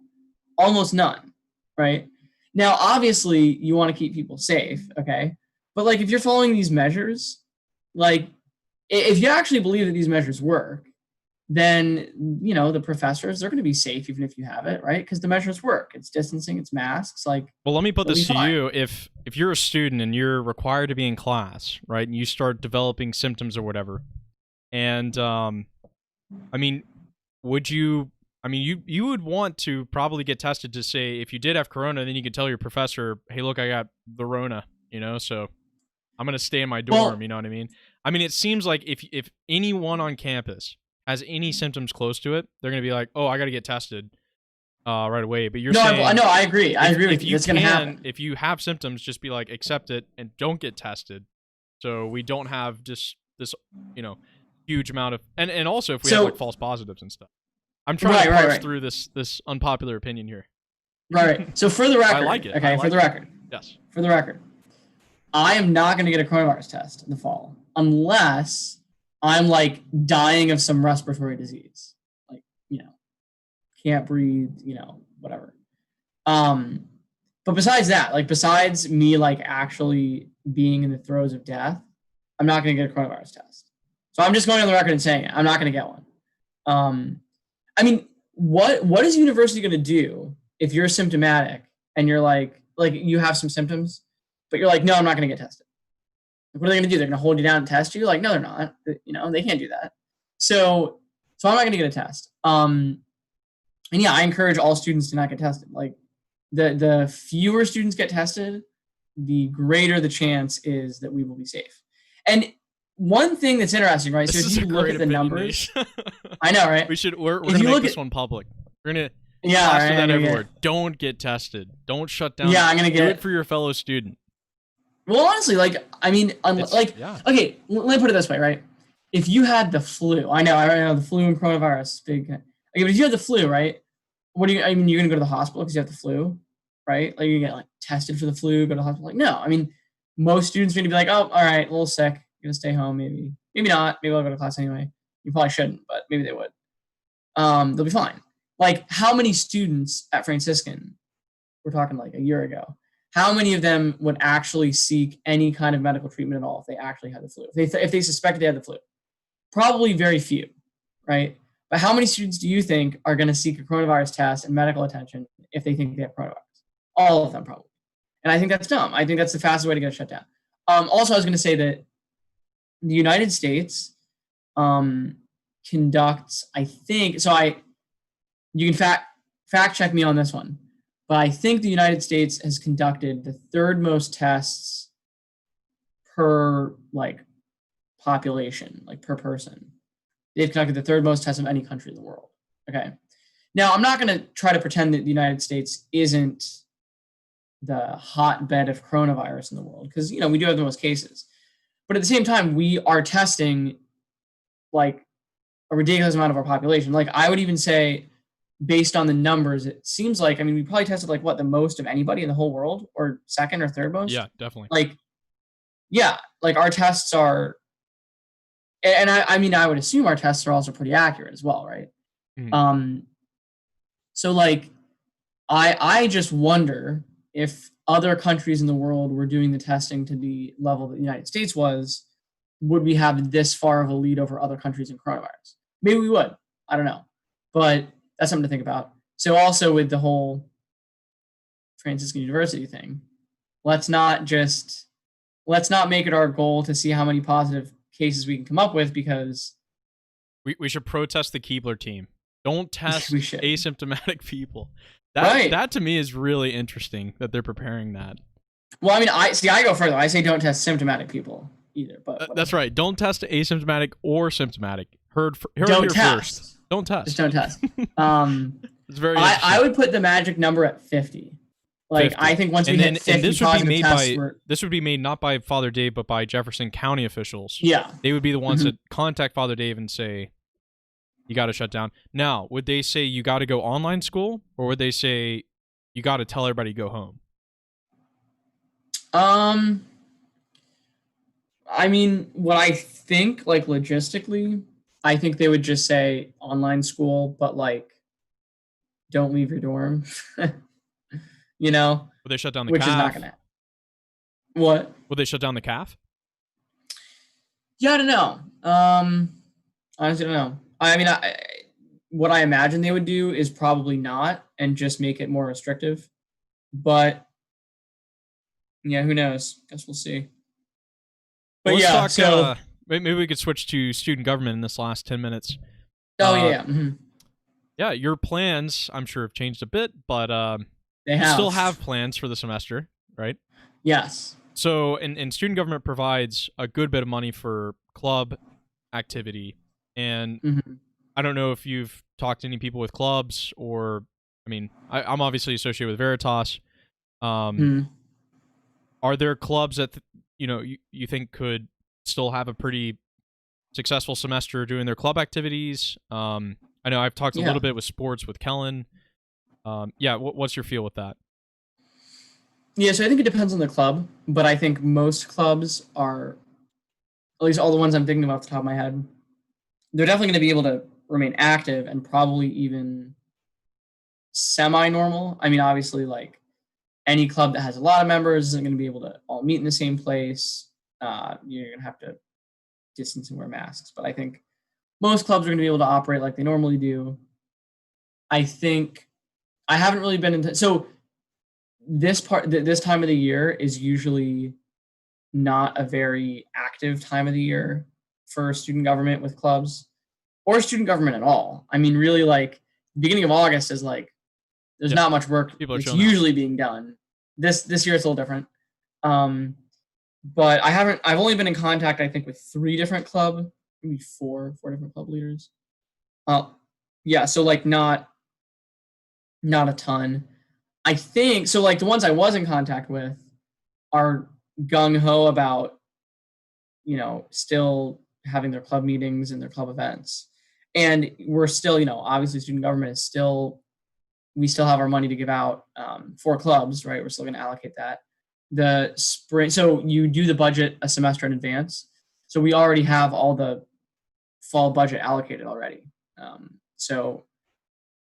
S1: Almost none, right? Now, obviously, you want to keep people safe, okay? But like, if you're following these measures, like, if you actually believe that these measures work, then, the professors, they're going to be safe even if you have it, right? Because the measures work. It's distancing, it's masks. Like,
S2: well, let me put this to you. If you're a student and you're required to be in class, right, and you start developing symptoms or whatever, and, would you... you would want to probably get tested to say, if you did have corona, then you could tell your professor, hey, look, I got the Rona, so I'm going to stay in my dorm, you know what I mean? It seems like if anyone on campus has any symptoms close to it, they're going to be like, oh, I got to get tested right away. But you're saying...
S1: No, I agree. I agree with you. It's going to happen.
S2: If you have symptoms, just be like, accept it and don't get tested. So we don't have this huge amount of... And also if we have like false positives and stuff. I'm trying to parse through this unpopular opinion here.
S1: Right. So for the record,
S2: I like it.
S1: Okay, for the record.
S2: Yes.
S1: For the record, I am not going to get a coronavirus test in the fall unless I'm like dying of some respiratory disease, like can't breathe, whatever. But besides that, like besides me like actually being in the throes of death, I'm not going to get a coronavirus test. So I'm just going on the record and saying it. I'm not going to get one. What is university going to do if you're symptomatic and you're like you have some symptoms, but you're like, no, I'm not going to get tested. Like, what are they going to do? They're going to hold you down and test you? Like, no, they're not. They can't do that. So I'm not going to get a test. And yeah, I encourage all students to not get tested. Like the fewer students get tested, the greater the chance is that we will be safe. And one thing that's interesting, right? So if you look at the numbers, I know, right?
S2: We're going to make this one public. We're going to plaster that everywhere. Don't get tested. Don't shut down.
S1: Yeah, I'm going to
S2: do it for your fellow student.
S1: Well, honestly, okay, let me put it this way, right? If you had the flu, I know the flu and coronavirus, big. Okay, but if you had the flu, right? You're going to go to the hospital because you have the flu, right? Like you get like tested for the flu, go to the hospital. Like, no, most students are going to be like, oh, all right, a little sick. Gonna stay home, maybe not. Maybe I'll go to class anyway. You probably shouldn't, but maybe they would. They'll be fine. Like, how many students at Franciscan, we're talking like a year ago, how many of them would actually seek any kind of medical treatment at all if they actually had the flu? If they suspected they had the flu? Probably very few, right? But how many students do you think are going to seek a coronavirus test and medical attention if they think they have coronavirus? All of them, probably. And I think that's dumb. I think that's the fastest way to get it shut down. Also, I was going to say that the United States conducts, I think, you can fact check me on this one, but I think the United States has conducted the third most tests per population, per person. They've conducted the third most tests of any country in the world. Okay. Now, I'm not going to try to pretend that the United States isn't the hotbed of coronavirus in the world because, we do have the most cases. But at the same time, we are testing a ridiculous amount of our population. I would even say, based on the numbers, it seems like, we probably tested the most of anybody in the whole world, or second or third most.
S2: Yeah, definitely.
S1: yeah, like our tests are, and I mean, I would assume our tests are also pretty accurate as well, right?
S2: Mhm.
S1: So like, I just wonder if other countries in the world were doing the testing to the level that the United States was, would we have this far of a lead over other countries in coronavirus? Maybe we would. I don't know, but that's something to think about. So also with the whole Franciscan University thing, let's not make it our goal to see how many positive cases we can come up with, because
S2: We should protest the Keebler team. Don't test
S1: we should.
S2: asymptomatic people.
S1: Right.
S2: That to me is really interesting that they're preparing that.
S1: Well, I mean, I go further. I say don't test symptomatic people either. But
S2: That's right. Don't test asymptomatic or symptomatic. Heard
S1: don't
S2: here
S1: test.
S2: First. Don't test.
S1: Just don't test.
S2: It's very.
S1: I would put the magic number at 50. Like 50. I think once we hit 50
S2: this
S1: positive tests,
S2: this would be made not by Father Dave, but by Jefferson County officials.
S1: Yeah,
S2: they would be the ones that contact Father Dave and say, you got to shut down. Now, would they say you got to go online school, or would they say you got to tell everybody to go home?
S1: I mean, what I think, like logistically, I think they would just say online school, but like, don't leave your dorm. You know?
S2: Would they shut down the
S1: which
S2: CAF?
S1: Is not gonna. What?
S2: Would they shut down the CAF?
S1: Yeah, I don't know. Honestly, I don't know. I mean, what I imagine they would do is probably not, and just make it more restrictive. But yeah, who knows? Guess we'll see. But
S2: let's
S1: yeah,
S2: talk,
S1: so
S2: maybe we could switch to student government in this last 10 minutes.
S1: Oh yeah. Mm-hmm.
S2: Yeah, your plans, I'm sure, have changed a bit, but
S1: they
S2: you still have plans for the semester, right?
S1: Yes.
S2: So, and student government provides a good bit of money for club activity, and I don't know if you've talked to any people with clubs, or, I mean, I'm obviously associated with Veritas. Are there clubs that you think could still have a pretty successful semester doing their club activities? I know I've talked a little bit with sports with Kellen. What's your feel with that?
S1: Yeah, so I think it depends on the club, but I think most clubs are, at least all the ones I'm thinking of off the top of my head, they're definitely going to be able to remain active and probably even semi-normal. I mean, obviously, like any club that has a lot of members isn't going to be able to all meet in the same place. You're going to have to distance and wear masks, but I think most clubs are going to be able to operate like they normally do. I think I haven't really been into, so this time of the year is usually not a very active time of the year for student government with clubs or student government at all. I mean, really, like beginning of August is like, there's not much work. It's usually being done. This year it's a little different. But I've only been in contact, I think, with 3 different maybe four different club leaders. Yeah, so like not a ton. I think so. Like the ones I was in contact with are gung ho about, still having their club meetings and their club events, and we're still, obviously, student government is still. We still have our money to give out for clubs, right? We're still going to allocate that. The spring, so you do the budget a semester in advance. So we already have all the fall budget allocated already. So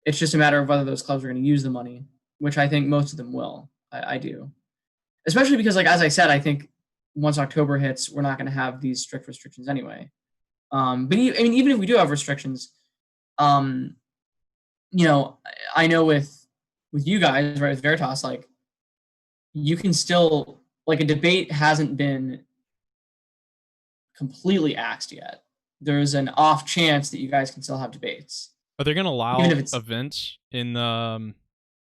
S1: it's just a matter of whether those clubs are going to use the money, which I think most of them will. I do. Especially because, like, as I said, I think once October hits, we're not going to have these strict restrictions anyway. But even if we do have restrictions, I know with you guys, right, with Veritas, like, you can still, like, a debate hasn't been completely axed yet. There's an off chance that you guys can still have debates.
S2: Are they going to allow events in the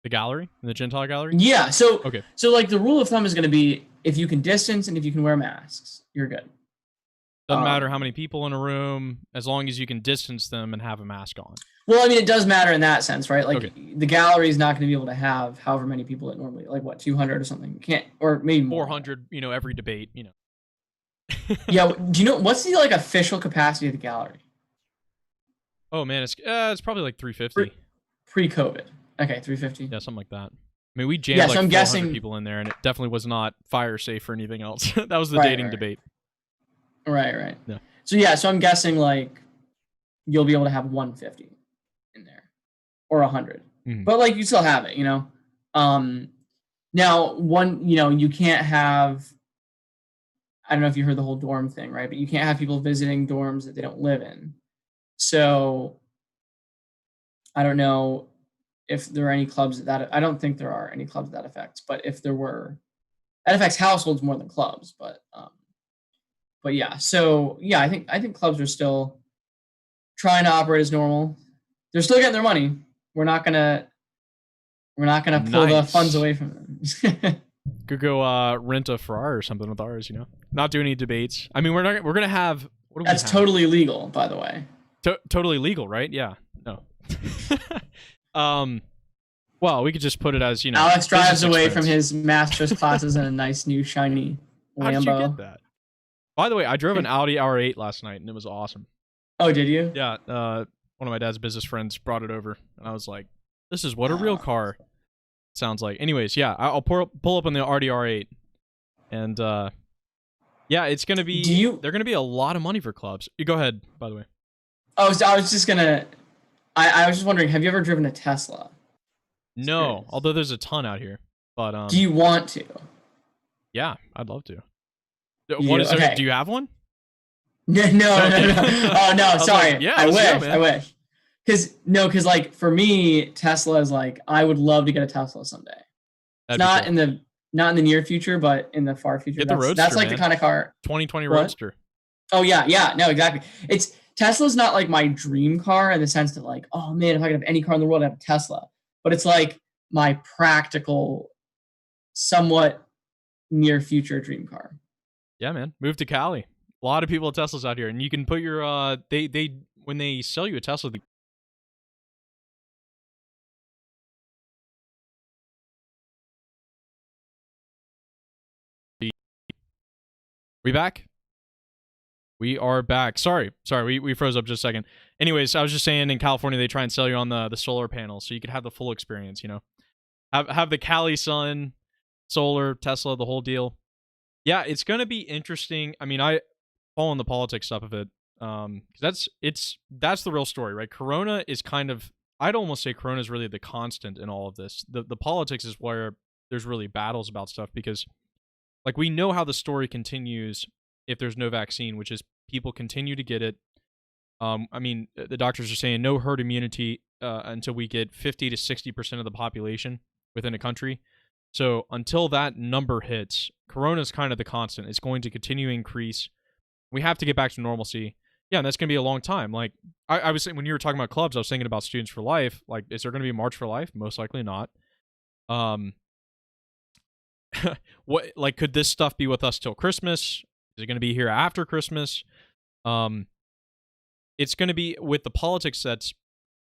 S2: gallery, in the Gentile gallery?
S1: Yeah. So,
S2: okay.
S1: So, like, the rule of thumb is going to be if you can distance and if you can wear masks, you're good.
S2: Doesn't matter how many people in a room, as long as you can distance them and have a mask on.
S1: Well, I mean, it does matter in that sense, right? Like, the gallery is not going to be able to have however many people it normally, like, what, 200 or something? Can't, or maybe more.
S2: 400, every debate,
S1: Yeah. Do you know, what's the, like, official capacity of the gallery?
S2: Oh, man, it's probably like 350.
S1: Pre-COVID. Okay, 350.
S2: Yeah, something like that. I mean, we jammed
S1: Yeah,
S2: like
S1: so I'm
S2: 400
S1: guessing
S2: people in there, and it definitely was not fire safe or anything else. That was the
S1: Right,
S2: dating
S1: right.
S2: debate.
S1: Right.
S2: Yeah.
S1: So I'm guessing like you'll be able to have 150 in there or 100, but like you still have it, you know. Now you can't have. I don't know if you heard the whole dorm thing, right? But you can't have people visiting dorms that they don't live in. So I don't know if there are any clubs that I don't think there are any clubs that affects, but if there were, that affects households more than clubs. But yeah, so yeah, I think clubs are still trying to operate as normal. They're still getting their money. We're not gonna pull the funds away from them.
S2: Could go rent a Ferrari or something with ours, you know. Not do any debates. I mean, we're gonna have. What do
S1: That's
S2: we have?
S1: totally legal, by the way.
S2: Totally legal, right? Yeah. No. Well, we could just put it as, you know.
S1: Alex drives away
S2: expense.
S1: from his master's classes in a nice new shiny Lambo.
S2: How did you get that? By the way, I drove an Audi R8 last night, and it was awesome.
S1: Oh, did you?
S2: Yeah. One of my dad's business friends brought it over, and I was like, "This is what a real car sounds like." Anyways, yeah, I'll pull up on the Audi R8, and yeah, it's gonna be. They're gonna be a lot of money for clubs. You go ahead. By the way.
S1: Oh, so I was just gonna. I was just wondering, have you ever driven a Tesla?
S2: No, although there's a ton out here. But
S1: do you want to?
S2: Yeah, I'd love to.
S1: Okay.
S2: Do you have one?
S1: No. Oh no, sorry.
S2: Like, yeah,
S1: I
S2: go,
S1: wish. Because like for me, Tesla is like I would love to get a Tesla someday. It's not cool. Not in the near future, but in the far future.
S2: Get the Roadster,
S1: that's like
S2: man.
S1: the kind of car.
S2: 2020 Roadster.
S1: Oh yeah, no, exactly. Tesla's not like my dream car in the sense that like, oh man, if I could have any car in the world, I'd have a Tesla. But it's like my practical, somewhat near future dream car.
S2: Yeah, man. Move to Cali. A lot of people have Teslas out here, and you can put your they when they sell you a Tesla. We back? We are back. Sorry, we froze up just a second. Anyways, I was just saying in California they try and sell you on the solar panels, so you could have the full experience. You know, have the Cali sun, solar, Tesla, the whole deal. Yeah, it's gonna be interesting. I mean, I fall in the politics stuff of it. That's the real story, right? Corona is kind of, I'd almost say Corona is really the constant in all of this. The politics is where there's really battles about stuff because, like, we know how the story continues if there's no vaccine, which is people continue to get it. I mean, the doctors are saying no herd immunity until we get 50 to 60% of the population within a country. So until that number hits, Corona is kind of the constant. It's going to continue to increase. We have to get back to normalcy. Yeah, and that's going to be a long time. Like, I was saying, when you were talking about clubs, I was thinking about Students for Life. Like, is there going to be a March for Life? Most likely not. What, like, could this stuff be with us till Christmas? Is it going to be here after Christmas? It's going to be with the politics that's,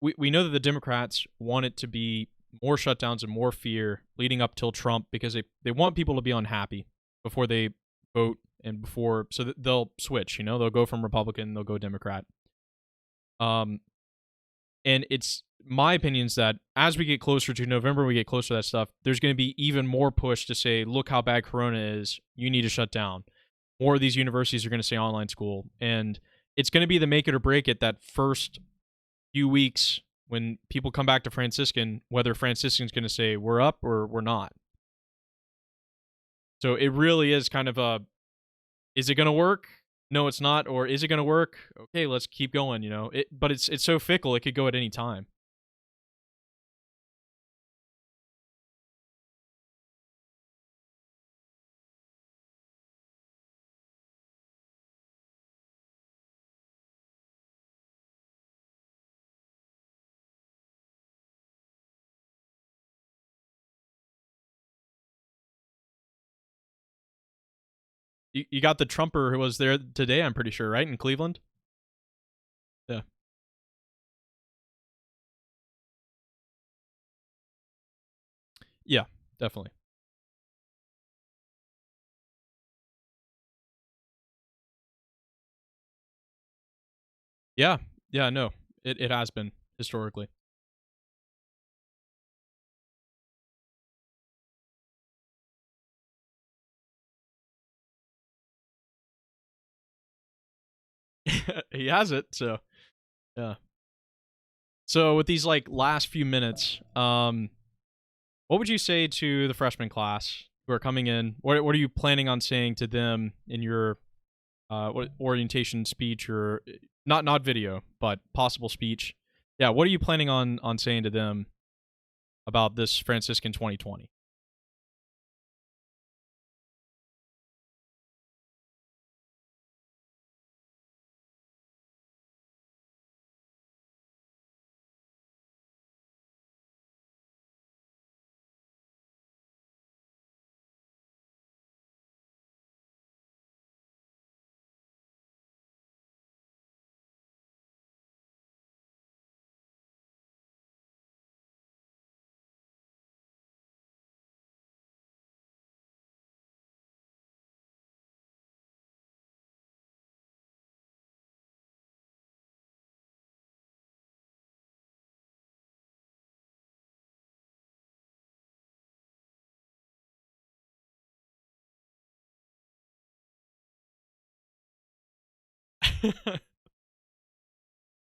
S2: we know that the Democrats want it to be more shutdowns and more fear leading up till Trump because they want people to be unhappy before they vote and before, so that they'll switch, you know, they'll go from Republican, they'll go Democrat. And it's my opinion is that as we get closer to November, we get closer to that stuff, there's going to be even more push to say, look how bad Corona is, you need to shut down. More of these universities are going to say online school, and it's going to be the make it or break it that first few weeks when people come back to Franciscan, whether Franciscan's going to say we're up or we're not. So it really is kind of a, is it going to work? No, it's not. Or is it going to work? Okay, let's keep going, you know. But it's so fickle, it could go at any time. You got the Trumper who was there today, I'm pretty sure, right? In Cleveland? Yeah. Yeah, definitely. Yeah, no. It has been, historically. he has it. So yeah. So with these like last few minutes, what would you say to the freshman class who are coming in? What are you planning on saying to them in your what orientation speech, or not video, but possible speech? Yeah, what are you planning on saying to them about this Franciscan 2020?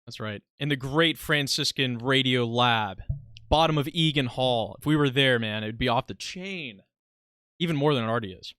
S2: That's right. In the great Franciscan radio lab, bottom of Egan Hall. If we were there, man, it would be off the chain. Even more than it already is.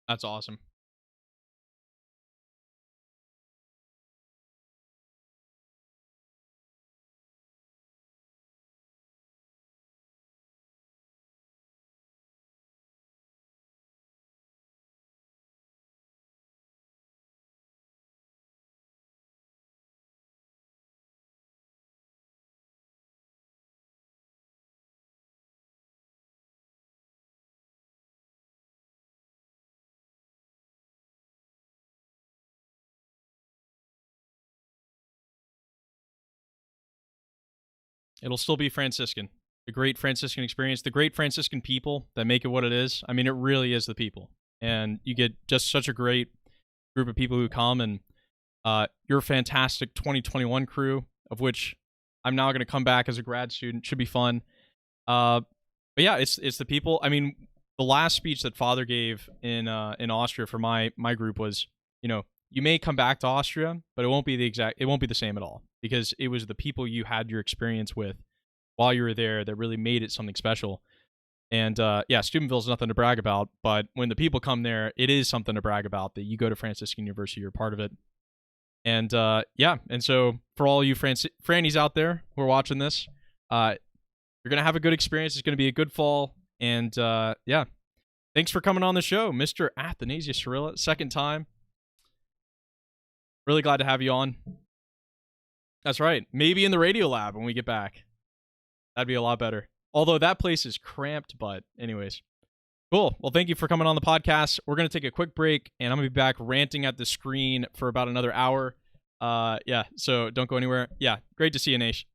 S2: That's awesome. It'll still be Franciscan. The great Franciscan experience, the great Franciscan people that make it what it is. I mean, it really is the people. And you get just such a great group of people who come, and your fantastic 2021 crew, of which I'm now going to come back as a grad student. Should be fun. But yeah, it's the people. I mean, the last speech that Father gave in Austria for my group was, you may come back to Austria, but it won't be the same at all, because it was the people you had your experience with while you were there that really made it something special. And yeah, Steubenville's nothing to brag about, but when the people come there, it is something to brag about that you go to Franciscan University, you're part of it. And yeah, and so for all you Frannies out there who are watching this, you're going to have a good experience. It's going to be a good fall. And yeah, thanks for coming on the show, Mr. Athanasius Sirilla, second time. Really glad to have you on. That's right. Maybe in the radio lab when we get back. That'd be a lot better. Although that place is cramped, but anyways. Cool. Well, thank you for coming on the podcast. We're going to take a quick break, and I'm going to be back ranting at the screen for about another hour. Yeah, so don't go anywhere. Yeah, great to see you, Nash.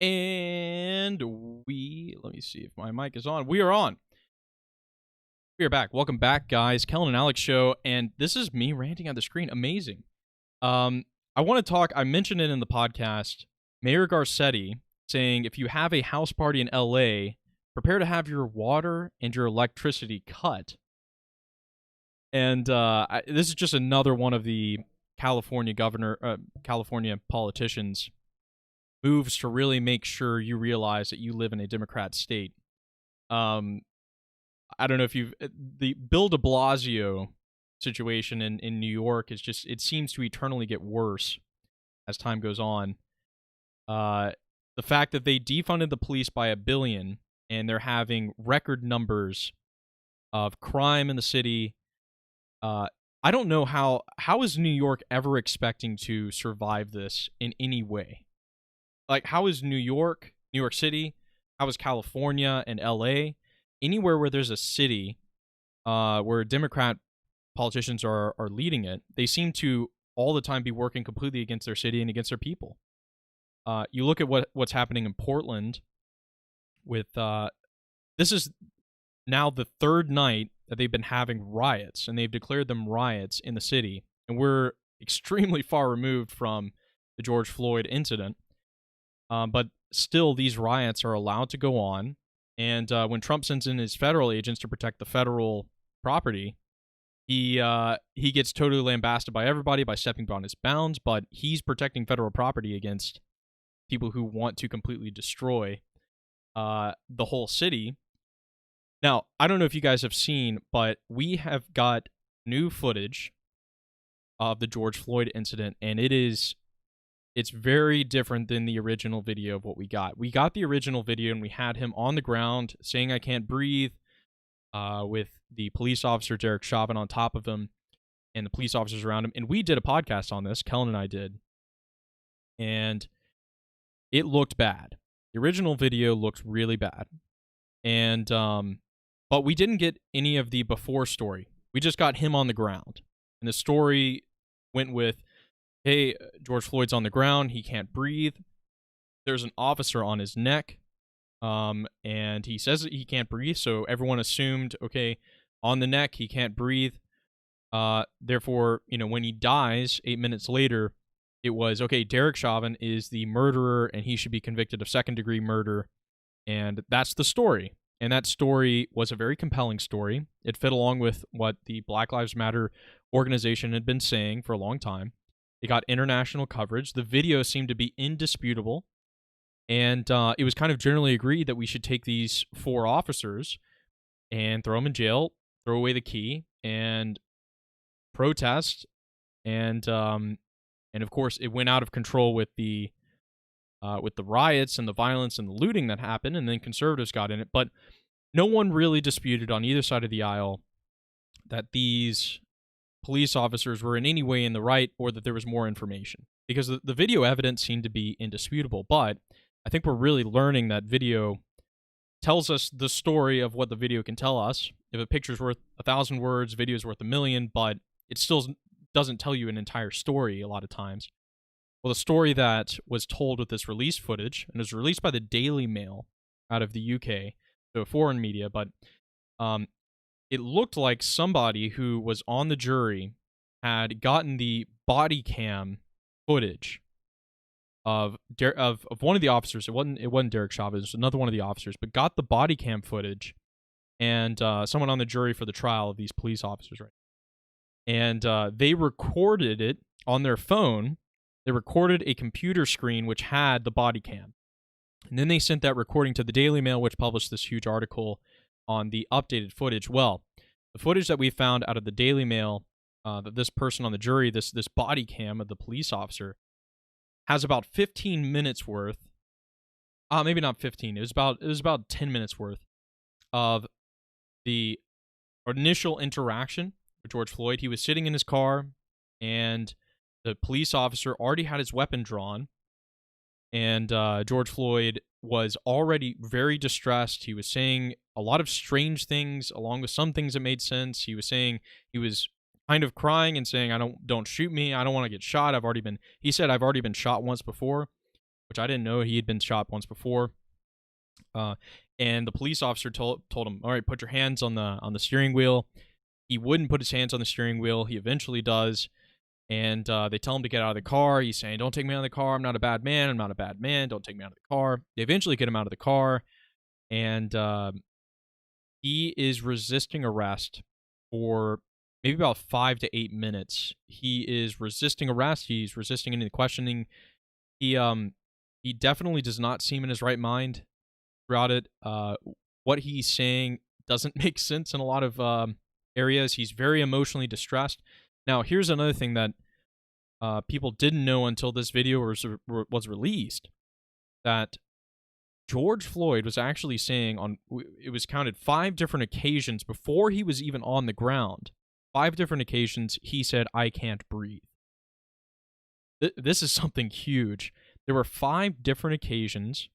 S2: And let me see if my mic is on. We are on. We are back. Welcome back, guys. Kellen and Alex show, and this is me ranting on the screen. Amazing. I want to talk, I mentioned it in the podcast, Mayor Garcetti saying if you have a house party in LA, prepare to have your water and your electricity cut. And this is just another one of the California politicians' moves to really make sure you realize that you live in a Democrat state. I don't know if the Bill de Blasio situation in New York is just, it seems to eternally get worse as time goes on. The fact that they defunded the police by $1 billion and they're having record numbers of crime in the city. I don't know how is New York ever expecting to survive this in any way? Like, how is New York City, how is California and LA, anywhere where there's a city where Democrat politicians are leading it, they seem to all the time be working completely against their city and against their people. You look at what's happening in Portland with this is now the third night that they've been having riots, and they've declared them riots in the city, and we're extremely far removed from the George Floyd incident. But still, these riots are allowed to go on, and when Trump sends in his federal agents to protect the federal property, he gets totally lambasted by everybody by stepping beyond his bounds, but he's protecting federal property against people who want to completely destroy the whole city. Now, I don't know if you guys have seen, but we have got new footage of the George Floyd incident, and it's very different than the original video of what we got. We got the original video, and we had him on the ground saying, "I can't breathe," with the police officer, Derek Chauvin, on top of him, and the police officers around him. And we did a podcast on this, Kellen and I did, and it looked bad. The original video looked really bad. And, but we didn't get any of the before story. We just got him on the ground. And the story went with, hey, George Floyd's on the ground, he can't breathe. There's an officer on his neck, and he says that he can't breathe, so everyone assumed, okay, on the neck, he can't breathe. Therefore, when he dies 8 minutes later, it was, okay, Derek Chauvin is the murderer, and he should be convicted of second-degree murder, and that's the story. And that story was a very compelling story. It fit along with what the Black Lives Matter organization had been saying for a long time. It got international coverage. The video seemed to be indisputable. And it was kind of generally agreed that we should take these 4 officers and throw them in jail, throw away the key, and protest. And of course, it went out of control with the riots and the violence and the looting that happened, and then conservatives got in it. But no one really disputed on either side of the aisle that these police officers were in any way in the right, or that there was more information, because the video evidence seemed to be indisputable. But I think we're really learning that video tells us the story of what the video can tell us. If a picture's worth 1,000 words, video's worth 1,000,000, but it still doesn't tell you an entire story a lot of times. Well, the story that was told with this release footage, and it was released by the Daily Mail out of the UK, so foreign media, but it looked like somebody who was on the jury had gotten the body cam footage of one of the officers. It wasn't Derek Chauvin, it was another one of the officers, but got the body cam footage, and someone on the jury for the trial of these police officers, right? And they recorded it on their phone. They recorded a computer screen which had the body cam. And then they sent that recording to the Daily Mail, which published this huge article on the updated footage. Well, the footage that we found out of the Daily Mail, that this person on the jury, this body cam of the police officer, has about 15 minutes worth. Maybe not 15. It was about 10 minutes worth of the initial interaction with George Floyd. He was sitting in his car, and the police officer already had his weapon drawn, and George Floyd was already very distressed. He was saying a lot of strange things, along with some things that made sense. He was saying, he was kind of crying and saying, don't shoot me. I don't want to get shot. He said, I've already been shot once before. which I didn't know he had been shot once before. And the police officer told him, "All right, put your hands on the steering wheel." He wouldn't put his hands on the steering wheel. He eventually does, and they tell him to get out of the car. He's saying, "Don't take me out of the car. I'm not a bad man. I'm not a bad man. Don't take me out of the car." They eventually get him out of the car, and he is resisting arrest for maybe about 5 to 8 minutes. He is resisting arrest. He's resisting any questioning. He definitely does not seem in his right mind throughout it. What he's saying doesn't make sense in a lot of areas. He's very emotionally distressed. Now, here's another thing that people didn't know until this video was released, that George Floyd was actually saying it was counted 5 different occasions before he was even on the ground. 5 different occasions he said, "I can't breathe." This is something huge. There were 5 different occasions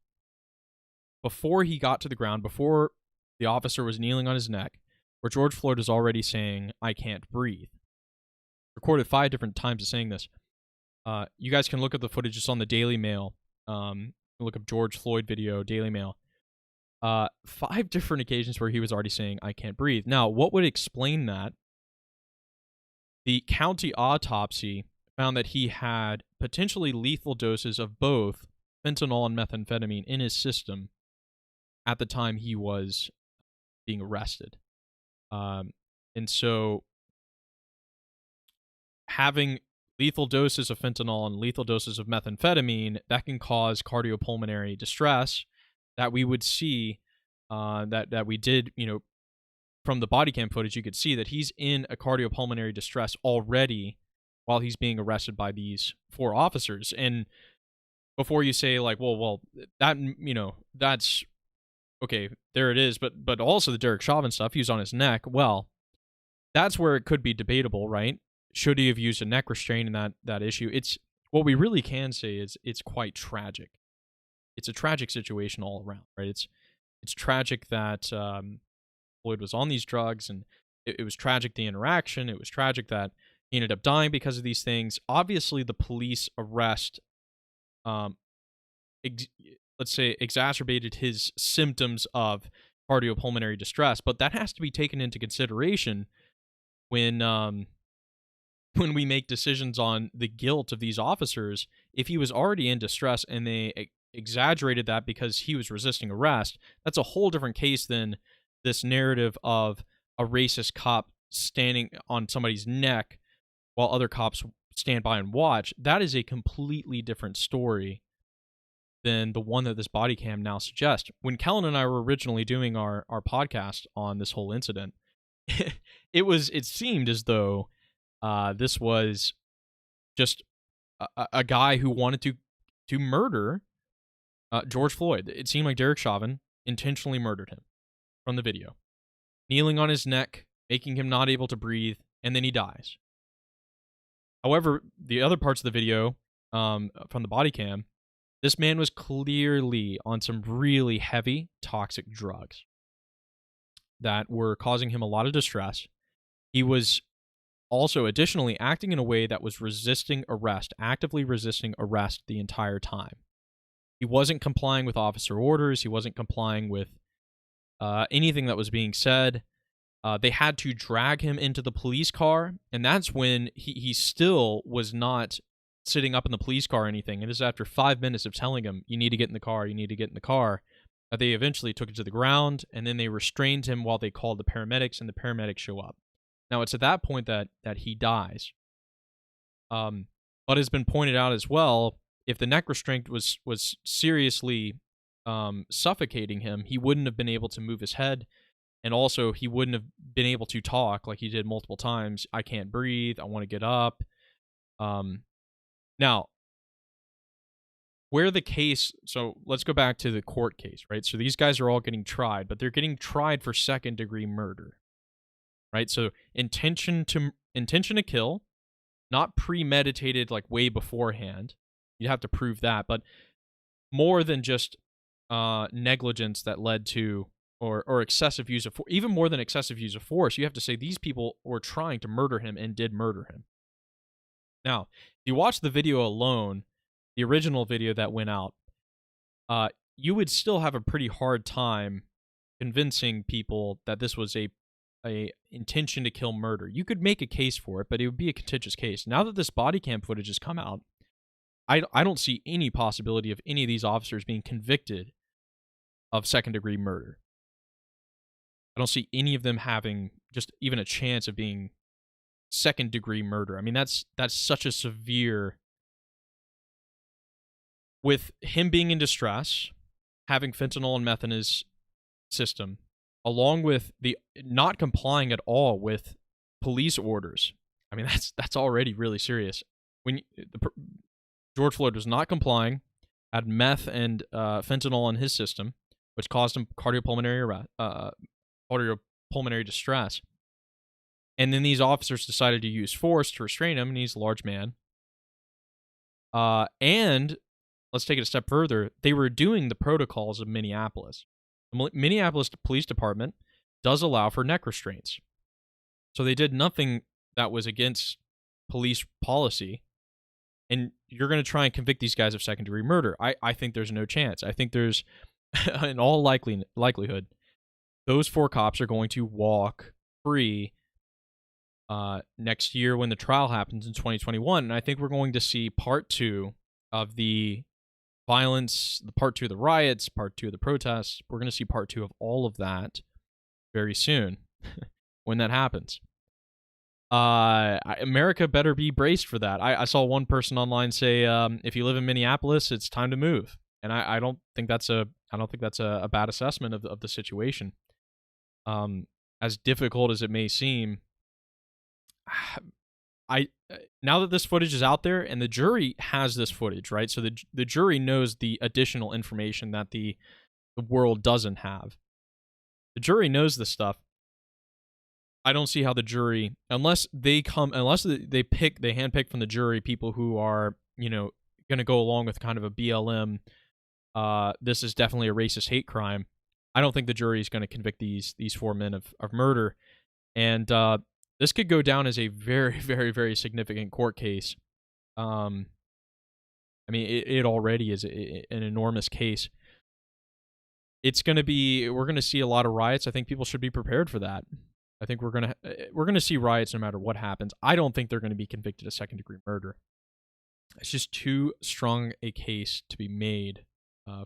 S2: before he got to the ground, before the officer was kneeling on his neck, where George Floyd was already saying, "I can't breathe." Recorded 5 different times of saying this. You guys can look up the footage. It's on the Daily Mail. Look up George Floyd video, Daily Mail. 5 different occasions where he was already saying, "I can't breathe." Now, what would explain that? The county autopsy found that he had potentially lethal doses of both fentanyl and methamphetamine in his system at the time he was being arrested. And so having lethal doses of fentanyl and lethal doses of methamphetamine, that can cause cardiopulmonary distress that we would see, that we did, from the body cam footage. You could see that he's in a cardiopulmonary distress already while he's being arrested by these 4 officers. And before you say, like, well, that, that's okay, there it is, but also the Derek Chauvin stuff, he was on his neck. Well, that's where it could be debatable, right? Should he have used a neck restraint in that issue? It's what we really can say is it's quite tragic. It's a tragic situation all around, right? It's tragic that Floyd was on these drugs, and it was tragic the interaction. It was tragic that he ended up dying because of these things. Obviously, the police arrest, let's say, exacerbated his symptoms of cardiopulmonary distress, but that has to be taken into consideration when we make decisions on the guilt of these officers. If he was already in distress and they exaggerated that because he was resisting arrest, that's a whole different case than this narrative of a racist cop standing on somebody's neck while other cops stand by and watch. That is a completely different story than the one that this body cam now suggests. When Kellen and I were originally doing our podcast on this whole incident, it seemed as though this was just a guy who wanted to murder George Floyd. It seemed like Derek Chauvin intentionally murdered him from the video, kneeling on his neck, making him not able to breathe, and then he dies. However, the other parts of the video from the body cam, this man was clearly on some really heavy, toxic drugs that were causing him a lot of distress. He was also additionally acting in a way that was resisting arrest, actively resisting arrest the entire time. He wasn't complying with officer orders. He wasn't complying with anything that was being said. They had to drag him into the police car, and that's when he still was not sitting up in the police car or anything. And this is after 5 minutes of telling him, "You need to get in the car, you need to get in the car." They eventually took it to the ground, and then they restrained him while they called the paramedics, and the paramedics show up. Now, it's at that point that he dies. But it's been pointed out as well, if the neck restraint was seriously suffocating him, he wouldn't have been able to move his head, and also he wouldn't have been able to talk like he did multiple times. "I can't breathe. I want to get up." Now, where the case, so let's go back to the court case, right? So these guys are all getting tried, but they're getting tried for second-degree murder, right? So intention to kill, not premeditated like way beforehand. You have to prove that, but more than just negligence that led to or excessive use of force, even more than excessive use of force. You have to say these people were trying to murder him and did murder him. Now, if you watch the video alone, the original video that went out, you would still have a pretty hard time convincing people that this was a intention to kill murder. You could make a case for it, but it would be a contentious case. Now that this body cam footage has come out, I don't see any possibility of any of these officers being convicted of second-degree murder. I don't see any of them having just even a chance of being second-degree murder. I mean, that's such a severe... With him being in distress, having fentanyl and meth in his system, along with the not complying at all with police orders. I mean, that's already really serious. When George Floyd was not complying, had meth and fentanyl in his system, which caused him cardiopulmonary distress. And then these officers decided to use force to restrain him, and he's a large man. And let's take it a step further. They were doing the protocols of Minneapolis. The Minneapolis Police Department does allow for neck restraints. So they did nothing that was against police policy. And you're going to try and convict these guys of second-degree murder. I think there's no chance. I think there's, in all likelihood, those 4 cops are going to walk free next year when the trial happens in 2021. And I think we're going to see part 2 of the violence, the part 2 of the riots, part 2 of the protests. We're going to see part 2 of all of that very soon when that happens. America better be braced for that. I saw one person online say, if you live in Minneapolis, it's time to move. And I don't think that's a bad assessment of the situation. As difficult as it may seem, now that this footage is out there, and the jury has this footage, right? So the jury knows the additional information that the world doesn't have. The jury knows this stuff. I don't see how the jury, unless they handpick from the jury people who are, going to go along with kind of a BLM. This is definitely a racist hate crime. I don't think the jury is going to convict these 4 men of murder, and this could go down as a very, very, very significant court case. I mean, it already is an enormous case. We're going to see a lot of riots. I think people should be prepared for that. I think we're going to see riots no matter what happens. I don't think they're going to be convicted of second-degree murder. It's just too strong a case to be made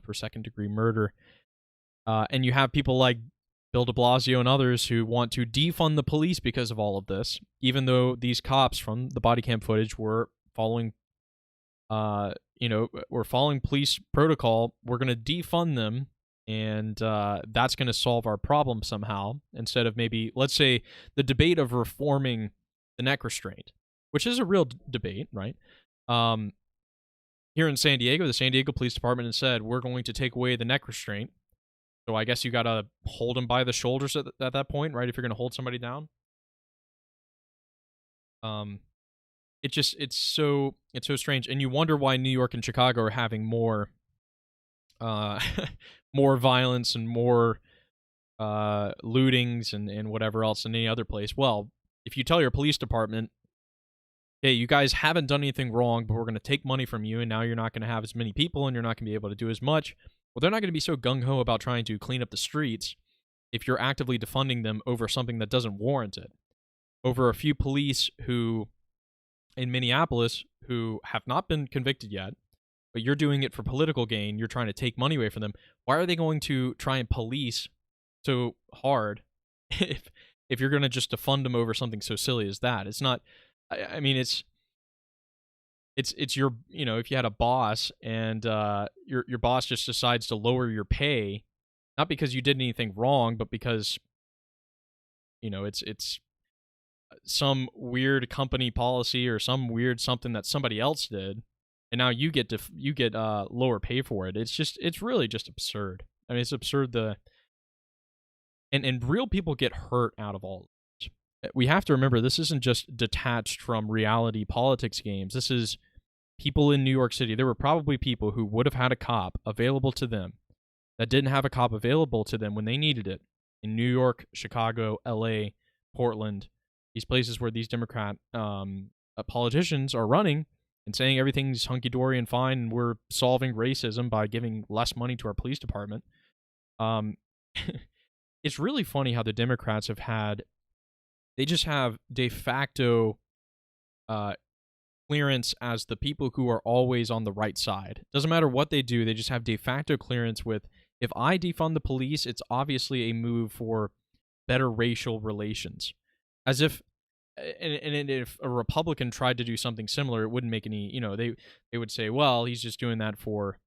S2: for second-degree murder. And you have people like Bill de Blasio and others who want to defund the police because of all of this, even though these cops from the body cam footage were following police protocol. We're going to defund them, and that's going to solve our problem somehow, instead of maybe, let's say, the debate of reforming the neck restraint, which is a real debate, right? Here in San Diego, the San Diego Police Department has said, we're going to take away the neck restraint. So I guess you got to hold them by the shoulders at that point, right? If you're going to hold somebody down. It's so strange. And you wonder why New York and Chicago are having more more violence and more lootings and whatever else than any other place. Well, if you tell your police department, hey, you guys haven't done anything wrong, but we're going to take money from you, and now you're not going to have as many people, and you're not going to be able to do as much. Well, they're not going to be so gung-ho about trying to clean up the streets if you're actively defunding them over something that doesn't warrant it. Over a few police who, in Minneapolis, who have not been convicted yet, but you're doing it for political gain, you're trying to take money away from them. Why are they going to try and police so hard if you're going to just defund them over something so silly as that? It's not, I mean, it's your, if you had a boss and your boss just decides to lower your pay, not because you did anything wrong, but because, it's some weird company policy or some weird something that somebody else did, and now you get lower pay for it. It's really just absurd. I mean, it's absurd. And real people get hurt out of all of this. We have to remember, this isn't just detached from reality politics games. This is people in New York City. There were probably people who would have had a cop available to them that didn't have a cop available to them when they needed it in New York, Chicago, LA, Portland, these places where these Democrat politicians are running, and saying everything's hunky-dory and fine and we're solving racism by giving less money to our police department. It's really funny how the Democrats they just have de facto clearance as the people who are always on the right side. Doesn't matter what they do, they just have de facto clearance with, if I defund the police, it's obviously a move for better racial relations. As if, and if a Republican tried to do something similar, it wouldn't make any, they would say, well, he's just doing that for,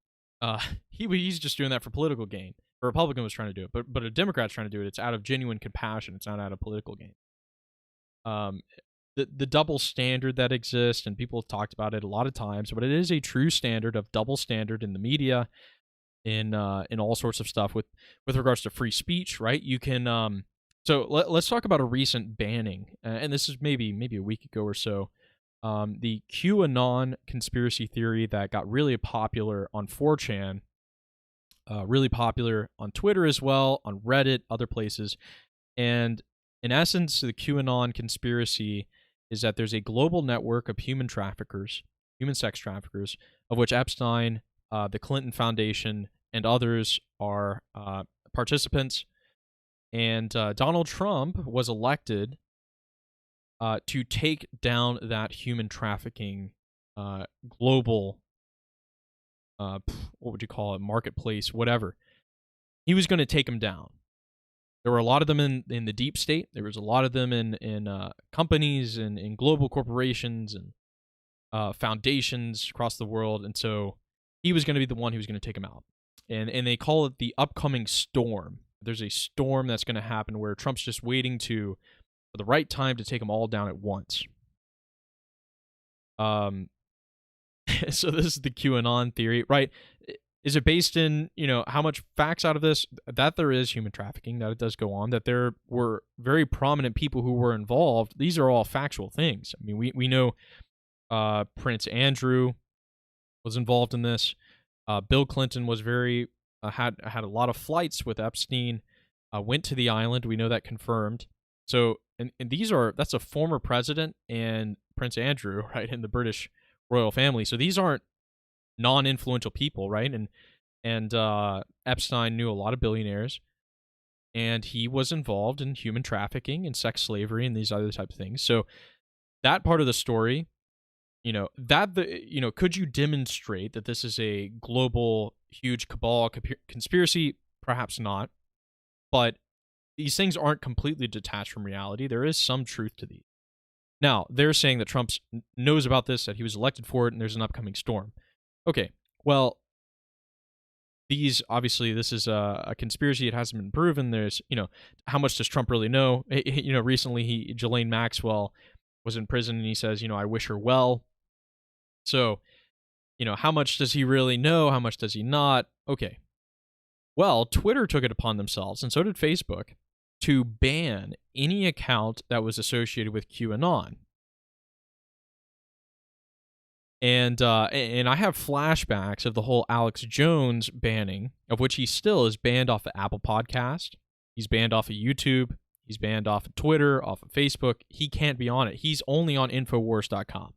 S2: he's just doing that for political gain. A Republican was trying to do it, but a Democrat's trying to do it. It's out of genuine compassion. It's not out of political gain. The double standard that exists, and people have talked about it a lot of times, but it is a true standard of double standard in the media, in all sorts of stuff with regards to free speech, right? You can so let's talk about a recent banning, and this is maybe a week ago or so. The QAnon conspiracy theory that got really popular on 4chan, really popular on Twitter as well, on Reddit, other places, and in essence, the QAnon conspiracy is that there's a global network of human sex traffickers, of which Epstein, the Clinton Foundation, and others are participants. And Donald Trump was elected to take down that human trafficking global, what would you call it, marketplace, whatever. He was going to take them down. There were a lot of them in the deep state. There was a lot of them in companies and in global corporations and foundations across the world. And so he was going to be the one who was going to take them out. And they call it the upcoming storm. There's a storm that's going to happen where Trump's just waiting for the right time to take them all down at once. So this is the QAnon theory, right? Is it based in, how much facts out of this? That there is human trafficking, that it does go on, that there were very prominent people who were involved. These are all factual things. I mean, we know Prince Andrew was involved in this. Bill Clinton was had a lot of flights with Epstein, went to the island. We know that confirmed. So, and that's a former president and Prince Andrew, right, in the British royal family. So these aren't non-influential people, right? And Epstein knew a lot of billionaires, and he was involved in human trafficking and sex slavery and these other types of things. So that part of the story, could you demonstrate that this is a global, huge cabal conspiracy? Perhaps not, but these things aren't completely detached from reality. There is some truth to these. Now, they're saying that Trump knows about this, that he was elected for it, and there's an upcoming storm. Okay, well, obviously, this is a conspiracy. It hasn't been proven. There's, how much does Trump really know? Recently, Ghislaine Maxwell was in prison, and he says, I wish her well. So, how much does he really know? How much does he not? Okay. Well, Twitter took it upon themselves, and so did Facebook, to ban any account that was associated with QAnon. And I have flashbacks of the whole Alex Jones banning, of which he still is banned off of Apple Podcast. He's banned off of YouTube. He's banned off of Twitter, off of Facebook. He can't be on it. He's only on Infowars.com.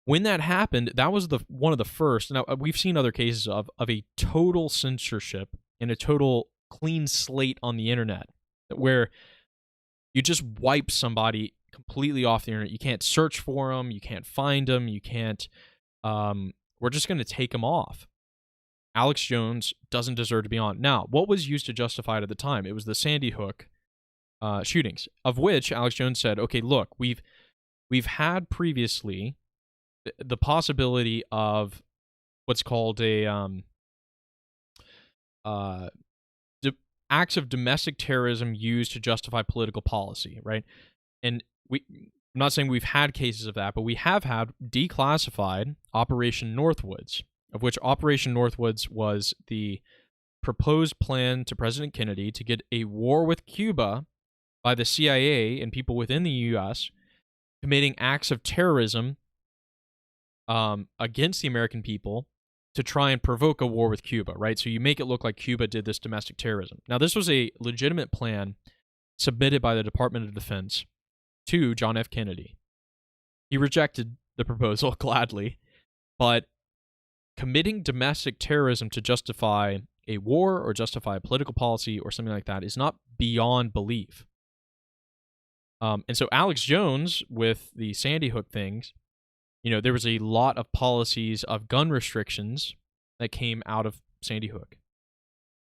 S2: When that happened, that was one of the first. Now, we've seen other cases of a total censorship and a total clean slate on the internet, where you just wipe somebody completely off the internet. You can't search for them. You can't find them. You can't. We're just going to take them off. Alex Jones doesn't deserve to be on. Now, what was used to justify it at the time? It was the Sandy Hook shootings, of which Alex Jones said, "Okay, look, we've had previously the possibility of what's called acts of domestic terrorism used to justify political policy, right?" And I'm not saying we've had cases of that, but we have had declassified Operation Northwoods, of which Operation Northwoods was the proposed plan to President Kennedy to get a war with Cuba by the CIA and people within the U.S. committing acts of terrorism against the American people to try and provoke a war with Cuba, right? So you make it look like Cuba did this domestic terrorism. Now, this was a legitimate plan submitted by the Department of Defense to John F. Kennedy. He rejected the proposal gladly, but committing domestic terrorism to justify a war or justify a political policy or something like that is not beyond belief. And so Alex Jones, with the Sandy Hook things, there was a lot of policies of gun restrictions that came out of Sandy Hook.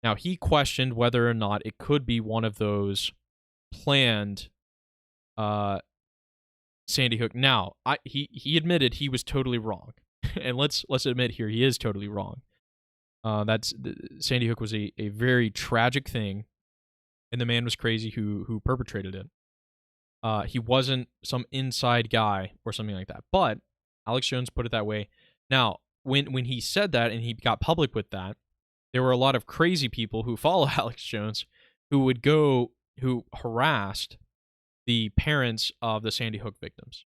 S2: Now, he questioned whether or not it could be one of those planned Sandy Hook. Now, he admitted he was totally wrong, and let's admit here he is totally wrong. Sandy Hook was a very tragic thing, and the man was crazy who perpetrated it. He wasn't some inside guy or something like that, but Alex Jones put it that way. Now, when he said that and he got public with that, there were a lot of crazy people who follow Alex Jones who harassed the parents of the Sandy Hook victims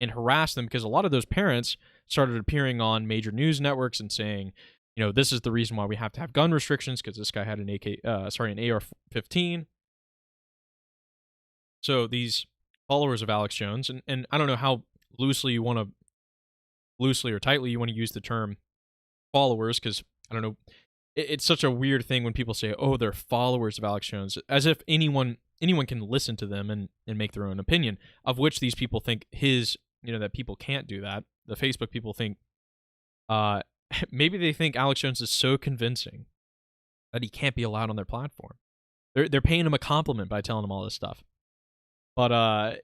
S2: and harassed them because a lot of those parents started appearing on major news networks and saying, this is the reason why we have to have gun restrictions because this guy had an AR-15. So these followers of Alex Jones, and I don't know how loosely or tightly you want to use the term followers, because I don't know, it's such a weird thing when people say, oh, they're followers of Alex Jones, as if anyone can listen to them and make their own opinion, of which these people think that people can't do that. The Facebook people think, maybe they think Alex Jones is so convincing that he can't be allowed on their platform. They're paying him a compliment by telling him all this stuff. But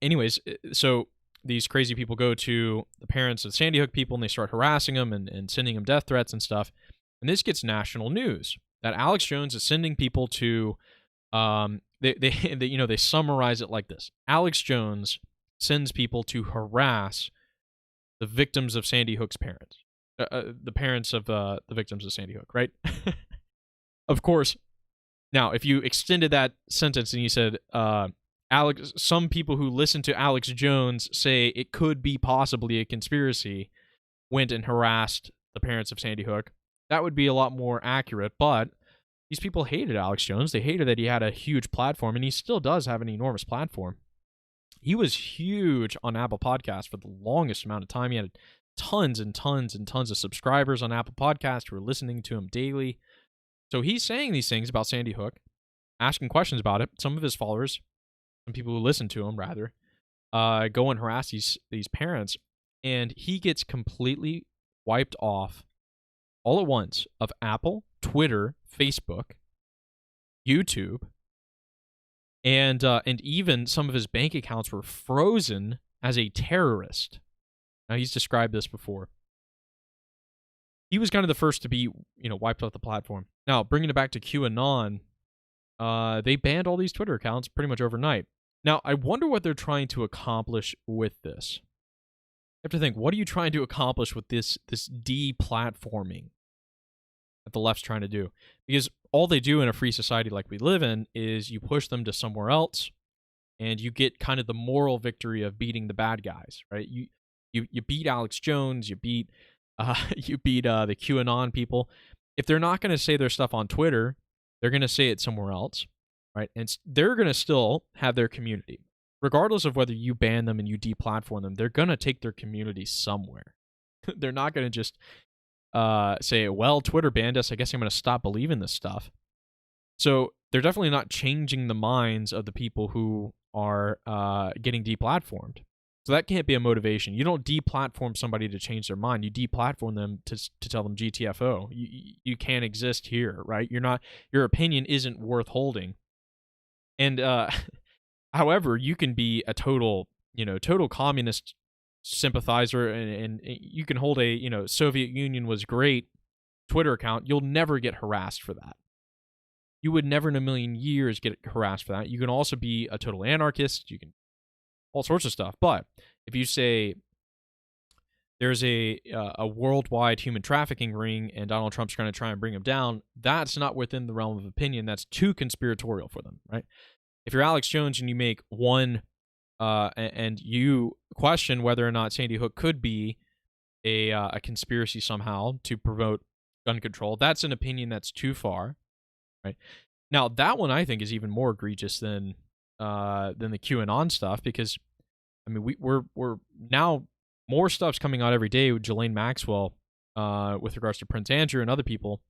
S2: anyways, so these crazy people go to the parents of Sandy Hook people and they start harassing them and sending them death threats and stuff. And this gets national news that Alex Jones is sending people to. They summarize it like this: Alex Jones sends people to harass the victims of Sandy Hook's parents, the parents of the victims of Sandy Hook, right? Of course. Now, if you extended that sentence and you said, some people who listen to Alex Jones say it could be possibly a conspiracy, went and harassed the parents of Sandy Hook, that would be a lot more accurate. But these people hated Alex Jones. They hated that he had a huge platform, and he still does have an enormous platform. He was huge on Apple Podcasts for the longest amount of time. He had tons and tons and tons of subscribers on Apple Podcasts who were listening to him daily. So he's saying these things about Sandy Hook, asking questions about it. Some of his followers, some people who listen to him, rather, go and harass these parents, and he gets completely wiped off all at once of Apple, Twitter, Facebook, YouTube, and even some of his bank accounts were frozen as a terrorist. Now, he's described this before. He was kind of the first to be, wiped off the platform. Now, bringing it back to QAnon, they banned all these Twitter accounts pretty much overnight. Now, I wonder what they're trying to accomplish with this. You have to think, what are you trying to accomplish with this deplatforming that the left's trying to do? Because all they do in a free society like we live in is you push them to somewhere else, and you get kind of the moral victory of beating the bad guys, right? You beat Alex Jones, you beat the QAnon people. If they're not going to say their stuff on Twitter, they're going to say it somewhere else, right? And they're going to still have their community. Regardless of whether you ban them and you deplatform them, they're going to take their community somewhere. They're not going to just say, well, Twitter banned us, I guess I'm going to stop believing this stuff. So they're definitely not changing the minds of the people who are getting deplatformed. So that can't be a motivation. You don't deplatform somebody to change their mind. You deplatform them to tell them GTFO. You can't exist here, right? Your opinion isn't worth holding. And however, you can be a total communist sympathizer, and you can hold a Soviet Union was great Twitter account. You'll never get harassed for that. You would never in a million years get harassed for that. You can also be a total anarchist. You can all sorts of stuff. But if you say there's a worldwide human trafficking ring and Donald Trump's going to try and bring him down, that's not within the realm of opinion. That's too conspiratorial for them, right? If you're Alex Jones and you make one and you question whether or not Sandy Hook could be a conspiracy somehow to promote gun control, that's an opinion that's too far, right? Now, that one I think is even more egregious than the QAnon stuff, because
S6: I mean, we're now more stuff's coming out every day with Ghislaine Maxwell with regards to Prince Andrew and other people.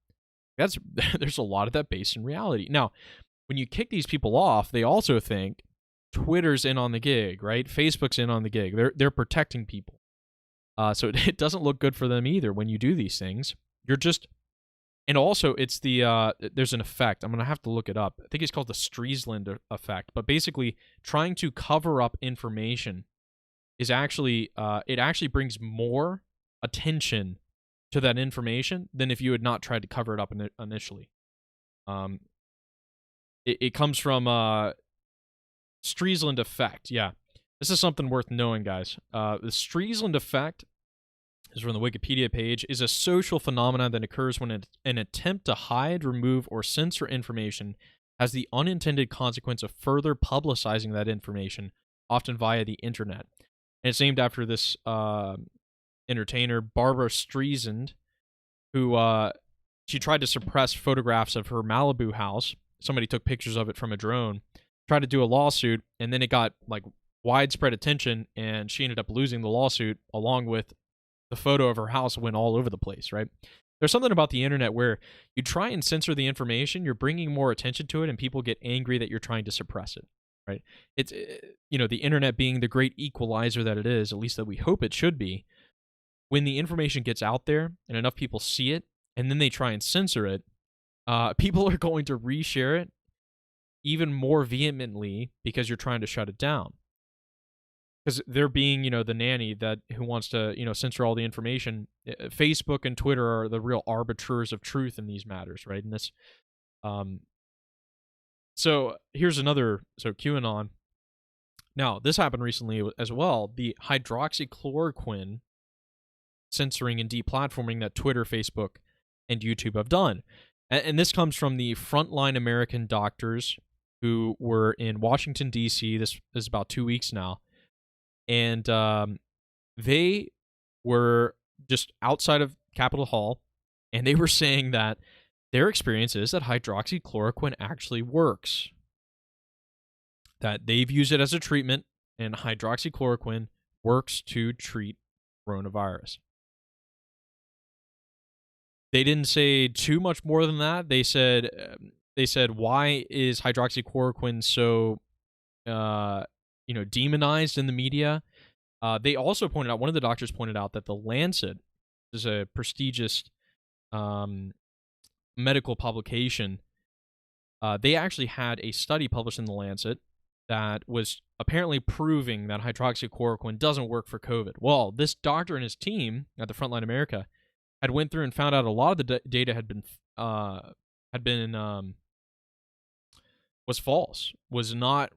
S6: There's a lot of that based in reality. Now, when you kick these people off, they also think Twitter's in on the gig, right? Facebook's in on the gig. They're protecting people. So it doesn't look good for them either when you do these things. And also it's there's an effect. I'm going to have to look it up. I think it's called the Streisand effect. But basically, trying to cover up information is actually, it actually brings more attention to that information than if you had not tried to cover it up initially. It comes from Streisand effect. Yeah. This is something worth knowing, guys. The Streisand effect, is from the Wikipedia page, is a social phenomenon that occurs when an attempt to hide, remove, or censor information has the unintended consequence of further publicizing that information, often via the internet. And it's named after this entertainer, Barbara Streisand, who she tried to suppress photographs of her Malibu house. Somebody took pictures of it from a drone, tried to do a lawsuit, and then it got like widespread attention, and she ended up losing the lawsuit along with the photo of her house went all over the place, right? There's something about the internet where you try and censor the information, you're bringing more attention to it, and people get angry that you're trying to suppress it, right? It's, the internet being the great equalizer that it is, at least that we hope it should be. When the information gets out there and enough people see it, and then they try and censor it, people are going to reshare it even more vehemently because you're trying to shut it down. Because they're being, the nanny who wants to, censor all the information. Facebook and Twitter are the real arbiters of truth in these matters, right? And this, so here's another, QAnon. Now, this happened recently as well. The hydroxychloroquine censoring and deplatforming that Twitter, Facebook, and YouTube have done. And this comes from the frontline American doctors who were in Washington, D.C. This is about 2 weeks now. And they were just outside of Capitol Hall, and they were saying that their experience is that hydroxychloroquine actually works. That they've used it as a treatment, and hydroxychloroquine works to treat coronavirus. They didn't say too much more than that. They said, why is hydroxychloroquine so demonized in the media? They also pointed out, one of the doctors pointed out that the Lancet is a prestigious medical publication. They actually had a study published in the Lancet that was apparently proving that hydroxychloroquine doesn't work for COVID. Well, this doctor and his team at the Frontline America had went through and found out a lot of the data was false, was not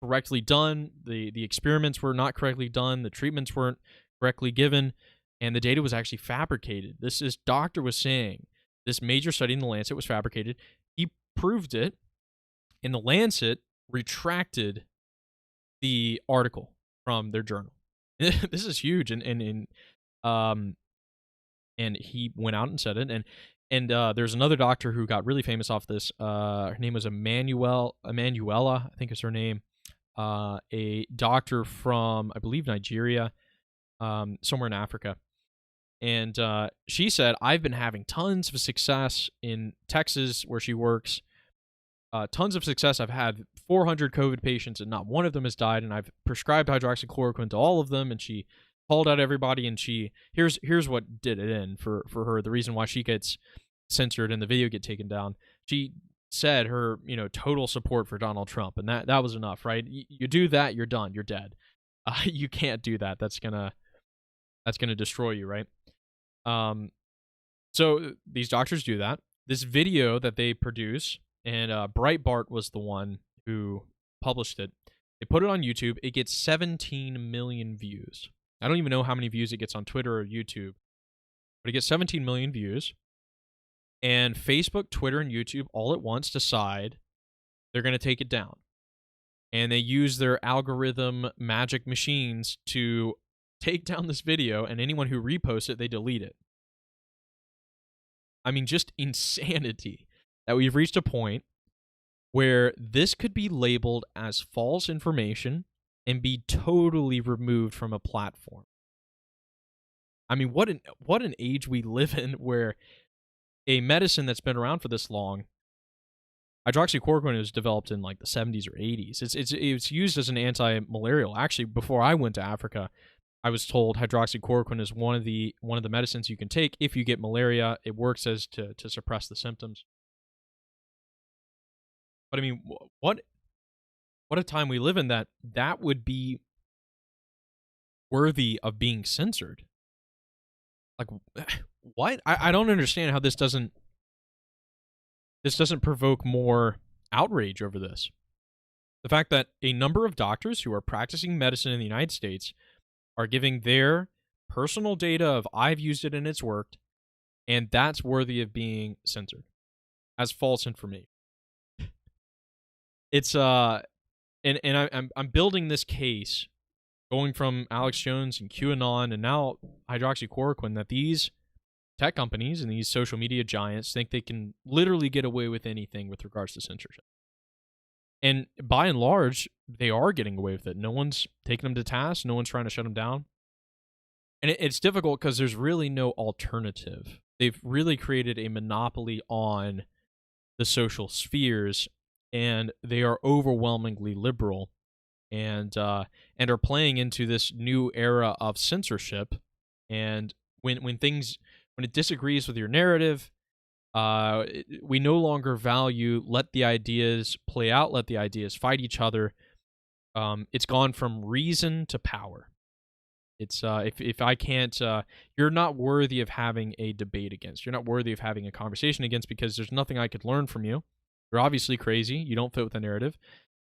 S6: correctly done. The experiments were not correctly done. The treatments weren't correctly given, and the data was actually fabricated. This doctor was saying this major study in the Lancet was fabricated. He proved it, and the Lancet retracted the article from their journal. This is huge, and he went out and said it. And there's another doctor who got really famous off this. Her name was Emanuela, I think is her name. A doctor from, I believe, Nigeria, somewhere in Africa. And she said, I've been having tons of success in Texas, where she works. Tons of success. I've had 400 COVID patients, and not one of them has died. And I've prescribed hydroxychloroquine to all of them. And she called out everybody. And here's what did it in for her. The reason why she gets censored and the video get taken down. She said her, total support for Donald Trump, and that was enough, right? You do that, you're done, you're dead. You can't do that. That's gonna destroy you, right? So these doctors do that. This video that they produce, and Breitbart was the one who published it. They put it on YouTube. It gets 17 million views. I don't even know how many views it gets on Twitter or YouTube, but it gets 17 million views. And Facebook, Twitter, and YouTube all at once decide they're going to take it down. And they use their algorithm magic machines to take down this video, and anyone who reposts it, they delete it. I mean, just insanity that we've reached a point where this could be labeled as false information, and be totally removed from a platform. I mean, what an age we live in, where a medicine that's been around for this long, hydroxychloroquine was developed in like the 70s or 80s. It's used as an anti-malarial. Actually, before I went to Africa, I was told hydroxychloroquine is one of the medicines you can take if you get malaria. It works as to suppress the symptoms. But I mean, what a time we live in that would be worthy of being censored. Like, what? I don't understand how this doesn't provoke more outrage over this. The fact that a number of doctors who are practicing medicine in the United States are giving their personal data of I've used it and it's worked, and that's worthy of being censored as false information. It's and I'm building this case going from Alex Jones and QAnon and now hydroxychloroquine, that these tech companies and these social media giants think they can literally get away with anything with regards to censorship. And by and large, they are getting away with it. No one's taking them to task. No one's trying to shut them down. And it's difficult because there's really no alternative. They've really created a monopoly on the social spheres, and they are overwhelmingly liberal, and are playing into this new era of censorship. And when it disagrees with your narrative, we no longer value let the ideas play out, let the ideas fight each other. It's gone from reason to power. It's if I can't, you're not worthy of having a debate against. You're not worthy of having a conversation against, because there's nothing I could learn from you. You're obviously crazy. You don't fit with the narrative,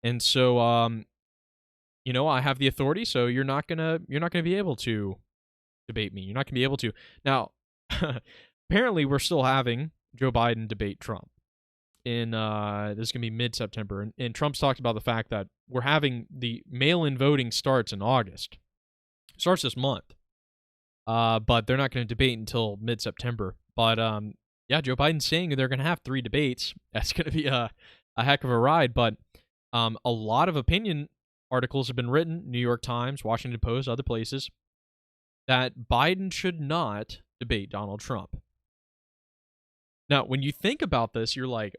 S6: and so I have the authority. So you're not gonna be able to debate me. You're not gonna be able to. Now, apparently, we're still having Joe Biden debate Trump in this is gonna be mid-September, and Trump's talked about the fact that we're having the mail-in voting starts in August. Starts this month, but they're not going to debate until mid-September. But yeah, Joe Biden's saying they're going to have 3 debates. That's going to be a heck of a ride. But a lot of opinion articles have been written, New York Times, Washington Post, other places, that Biden should not debate Donald Trump. Now, when you think about this, you're like,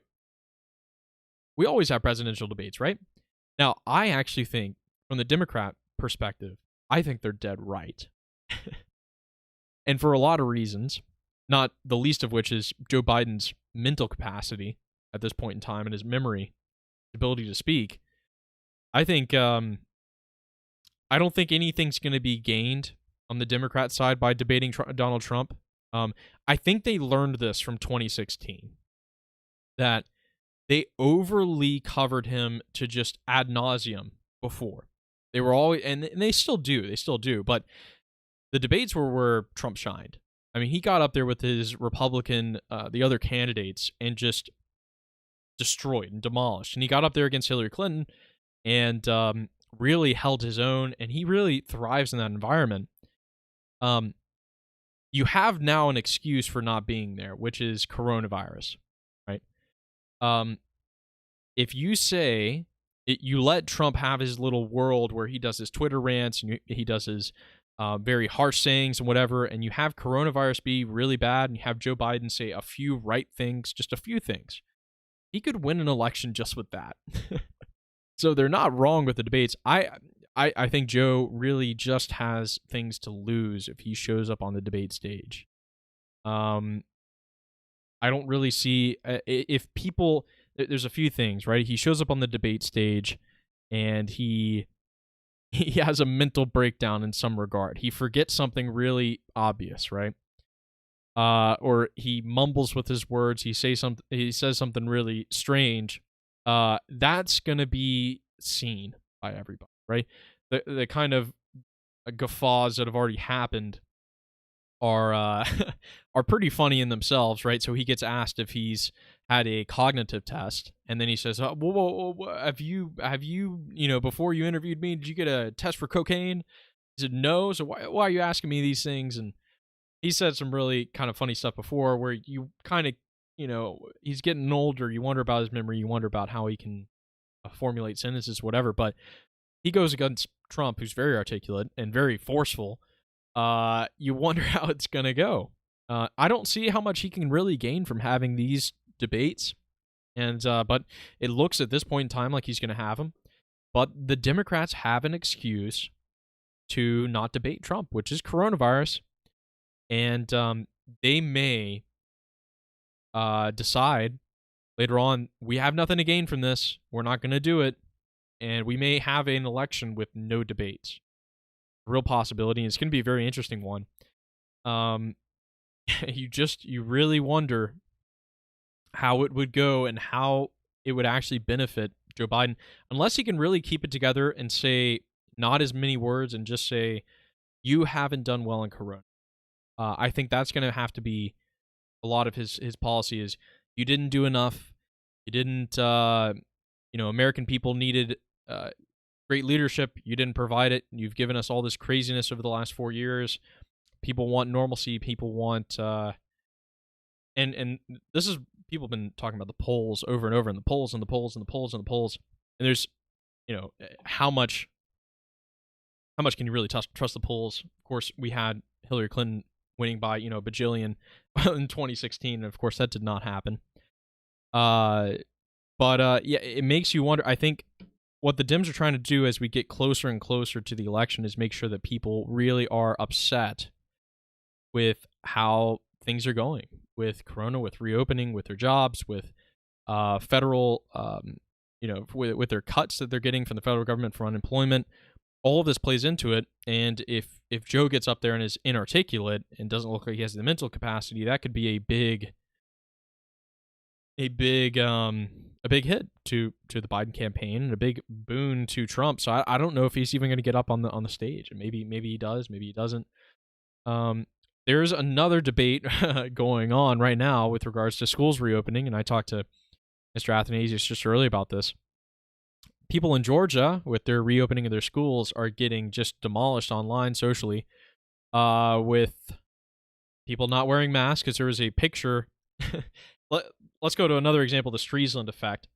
S6: we always have presidential debates, right? Now, I actually think, from the Democrat perspective, I think they're dead right. And for a lot of reasons, not the least of which is Joe Biden's mental capacity at this point in time and his memory, ability to speak. I think, I don't think anything's going to be gained on the Democrat side by debating Donald Trump. I think they learned this from 2016, that they overly covered him to just ad nauseum before. They were always, and they still do, but the debates were where Trump shined. I mean, he got up there with his Republican, the other candidates, and just destroyed and demolished. And he got up there against Hillary Clinton and really held his own, and he really thrives in that environment. You have now an excuse for not being there, which is coronavirus, right? If you say... you let Trump have his little world where he does his Twitter rants and he does his very harsh sayings and whatever, and you have coronavirus be really bad and you have Joe Biden say a few right things, just a few things, he could win an election just with that. So they're not wrong with the debates. I think Joe really just has things to lose if he shows up on the debate stage. I don't really see if people... There's a few things, right? He shows up on the debate stage and he has a mental breakdown in some regard. He forgets something really obvious, right? Or he mumbles with his words. He says something really strange. That's going to be seen by everybody, right? The kind of guffaws that have already happened are pretty funny in themselves, right? So he gets asked if he's had a cognitive test, and then he says, whoa, have you, before you interviewed me, did you get a test for cocaine? He said, no, so why are you asking me these things? And he said some really kind of funny stuff before where you kind of, he's getting older, you wonder about his memory, you wonder about how he can formulate sentences, whatever, but he goes against Trump, who's very articulate and very forceful. You wonder how it's going to go. I don't see how much he can really gain from having these debates. And but it looks at this point in time like he's going to have them. But the Democrats have an excuse to not debate Trump, which is coronavirus. And they may decide later on, we have nothing to gain from this. We're not going to do it. And we may have an election with no debates. Real possibility. And it's going to be a very interesting one. You really wonder how it would go and how it would actually benefit Joe Biden, unless he can really keep it together and say not as many words and just say, you haven't done well in Corona. I think that's going to have to be a lot of his policy is, you didn't do enough. You didn't, American people needed great leadership. You didn't provide it. You've given us all this craziness over the last 4 years. People want normalcy. People want, and this is, people have been talking about the polls over and over, and the polls and the polls and the polls and the polls. And there's, how much can you really trust the polls? Of course, we had Hillary Clinton winning by, a bajillion in 2016. And of course, that did not happen. But it makes you wonder. I think what the Dems are trying to do as we get closer and closer to the election is make sure that people really are upset with how things are going with Corona, with reopening, with their jobs, with federal, with their cuts that they're getting from the federal government for unemployment. All of this plays into it, and if Joe gets up there and is inarticulate and doesn't look like he has the mental capacity, that could be a big hit to the Biden campaign and a big boon to Trump. So I don't know if he's even going to get up on the stage. And maybe he does, maybe he doesn't. There's another debate going on right now with regards to schools reopening, and I talked to Mr. Athanasius just earlier about this. People in Georgia, with their reopening of their schools, are getting just demolished online socially with people not wearing masks, because there was a picture. Let's go to another example, the Streisand effect.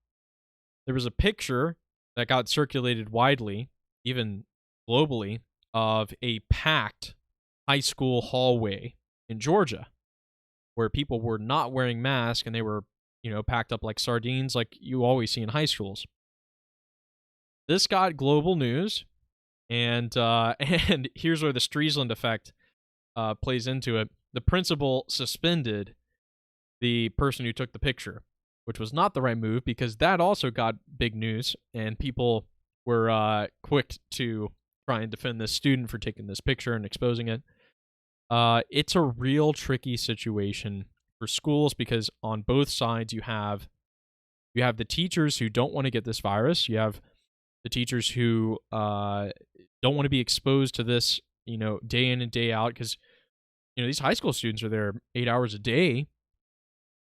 S6: There was a picture that got circulated widely, even globally, of a packed high school hallway in Georgia where people were not wearing masks and they were, packed up like sardines like you always see in high schools. This got global news, and here's where the Streisand effect plays into it. The principal suspended the person who took the picture, which was not the right move because that also got big news, and people were quick to try and defend this student for taking this picture and exposing it. It's a real tricky situation for schools because on both sides you have the teachers who don't want to get this virus. You have the teachers who don't want to be exposed to this, day in and day out, because these high school students are there 8 hours a day,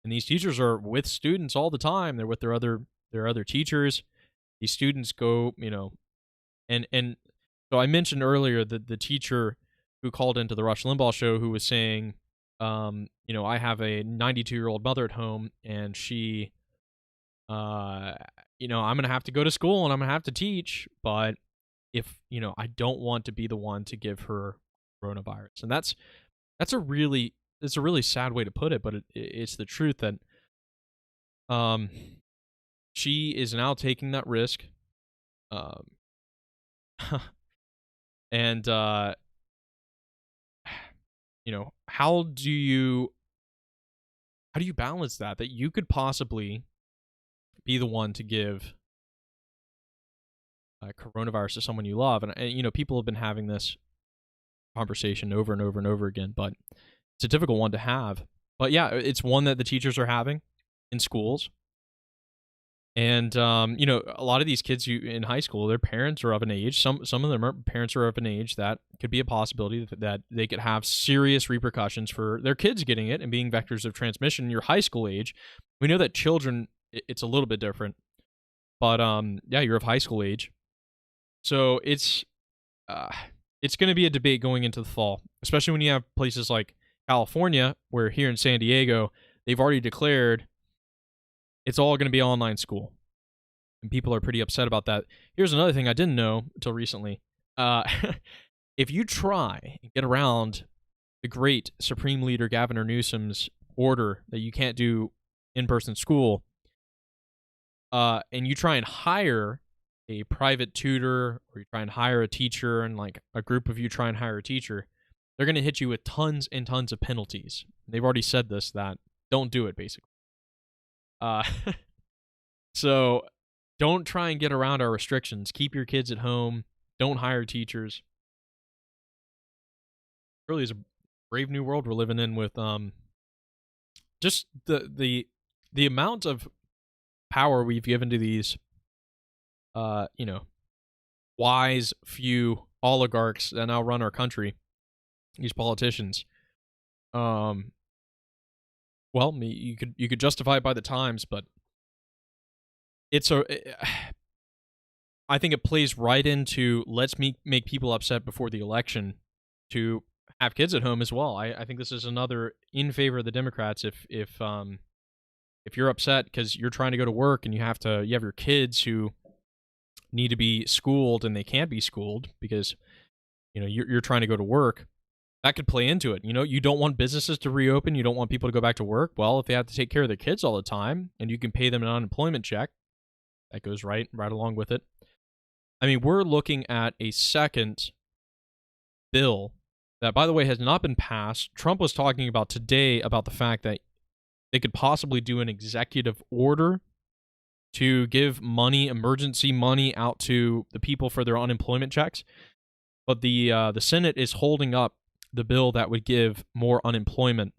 S6: and these teachers are with students all the time. They're with their other teachers. These students go, and so I mentioned earlier that the teacher who called into the Rush Limbaugh show, who was saying, I have a 92-year-old mother at home, and she, I'm going to have to go to school and I'm going to have to teach, but if, I don't want to be the one to give her coronavirus. And that's a really sad way to put it, but it's the truth that she is now taking that risk. And how do you balance that you could possibly be the one to give coronavirus to someone you love? And people have been having this conversation over and over and over again, but it's a difficult one to have. But yeah, it's one that the teachers are having in schools. And, a lot of these kids in high school, their parents are of an age. Some of them parents are of an age that could be a possibility that they could have serious repercussions for their kids getting it and being vectors of transmission. Your high school age, we know that children, it's a little bit different, but you're of high school age. So it's going to be a debate going into the fall, especially when you have places like California, where here in San Diego, they've already declared it's all going to be online school. and people are pretty upset about that. Here's another thing I didn't know until recently. If you try and get around the great Supreme Leader Gavin Newsom's order that you can't do in-person school, and you try and hire a private tutor, or you try and hire a teacher, and like a group of you try and hire a teacher, they're going to hit you with tons and tons of penalties. They've already said this, that don't do it, basically. So don't try and get around our restrictions. Keep your kids at home. Don't hire teachers. It really is a brave new world we're living in with just the amount of power we've given to these wise few oligarchs that now run our country, these politicians. Well, you could justify it by the times, but I think it plays right into let's make people upset before the election to have kids at home as well. I think this is another in favor of the Democrats. If you're upset because you're trying to go to work and you have your kids who need to be schooled and they can't be schooled because you're trying to go to work, that could play into it. You don't want businesses to reopen. You don't want people to go back to work. Well, if they have to take care of their kids all the time and you can pay them an unemployment check, that goes right along with it. I mean, we're looking at a second bill that, by the way, has not been passed. Trump was talking about today about the fact that they could possibly do an executive order to give emergency money out to the people for their unemployment checks. But the Senate is holding up the bill that would give more unemployment.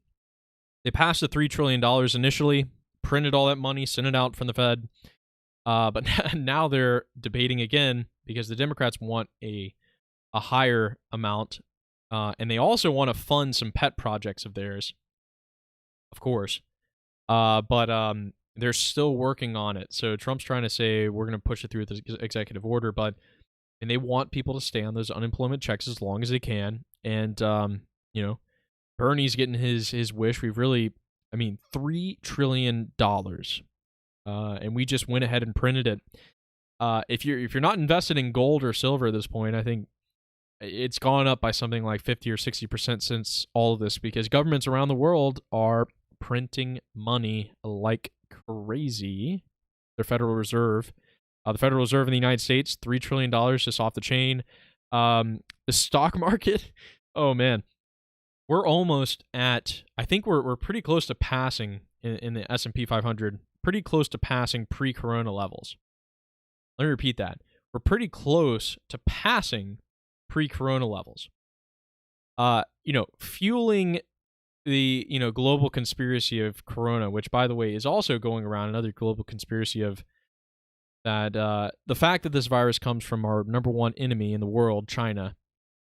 S6: They passed the $3 trillion initially, printed all that money, sent it out from the Fed. But now they're debating again because the Democrats want a higher amount. And they also want to fund some pet projects of theirs, of course. But they're still working on it. So Trump's trying to say we're going to push it through with this executive order, and they want people to stay on those unemployment checks as long as they can. And, Bernie's getting his wish. We've really, $3 trillion. And we just went ahead and printed it. If you're not invested in gold or silver at this point, I think it's gone up by something like 50 or 60% since all of this, because governments around the world are printing money like crazy. The Federal Reserve in the United States, $3 trillion just off the chain. The stock market, oh man, we're almost at, I think we're pretty close to passing in the S&P 500, pretty close to passing pre-corona levels. Let me repeat that. We're pretty close to passing pre-corona levels. Fueling the global conspiracy of corona, which by the way is also going around, another global conspiracy of that the fact that this virus comes from our number one enemy in the world, China,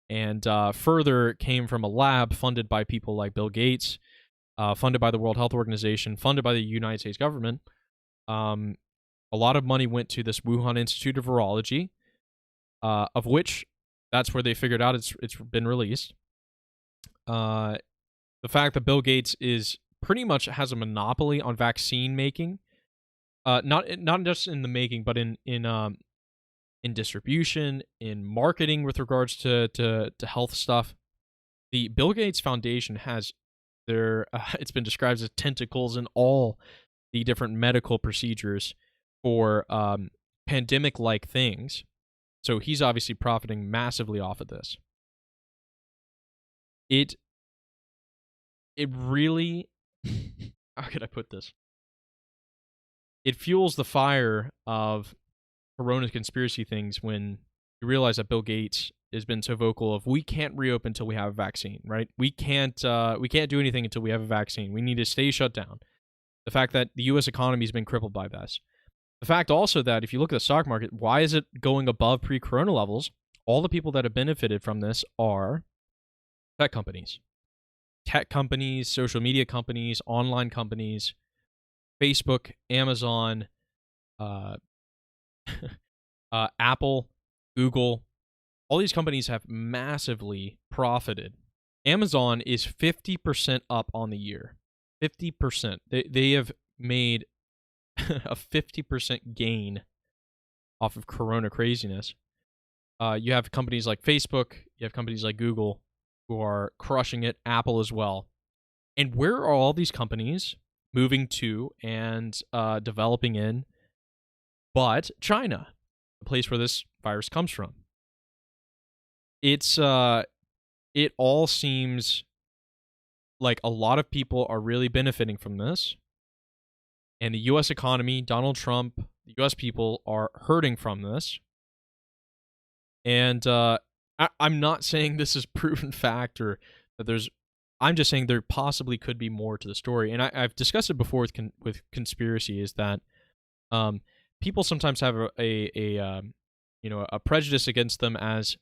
S6: and further came from a lab funded by people like Bill Gates, funded by the World Health Organization, funded by the United States government. A lot of money went to this Wuhan Institute of Virology, of which that's where they figured out it's been released. The fact that Bill Gates is pretty much has a monopoly on vaccine making, not just in the making, but in distribution, in marketing with regards to health stuff. The Bill Gates Foundation has it's been described as tentacles in all the different medical procedures for pandemic-like things. So he's obviously profiting massively off of this. It really, how could I put this? It fuels the fire of corona conspiracy things when you realize that Bill Gates has been so vocal of we can't reopen until we have a vaccine, right? We can't do anything until we have a vaccine. We need to stay shut down. The fact that the U.S. economy has been crippled by this. The fact also that if you look at the stock market, why is it going above pre-corona levels? All the people that have benefited from this are tech companies. Tech companies, social media companies, online companies, Facebook, Amazon, Apple, Google. All these companies have massively profited. Amazon is 50% up on the year. 50%. They have made a 50% gain off of Corona craziness. You have companies like Facebook, you have companies like Google who are crushing it, Apple as well. And where are all these companies moving to and developing in but China, the place where this virus comes from? It all seems like a lot of people are really benefiting from this. And the U.S. economy, Donald Trump, the U.S. people are hurting from this. And I'm not saying this is proven fact or that there's. I'm just saying there possibly could be more to the story. And I've discussed it before with conspiracy, is that people sometimes have a prejudice against them as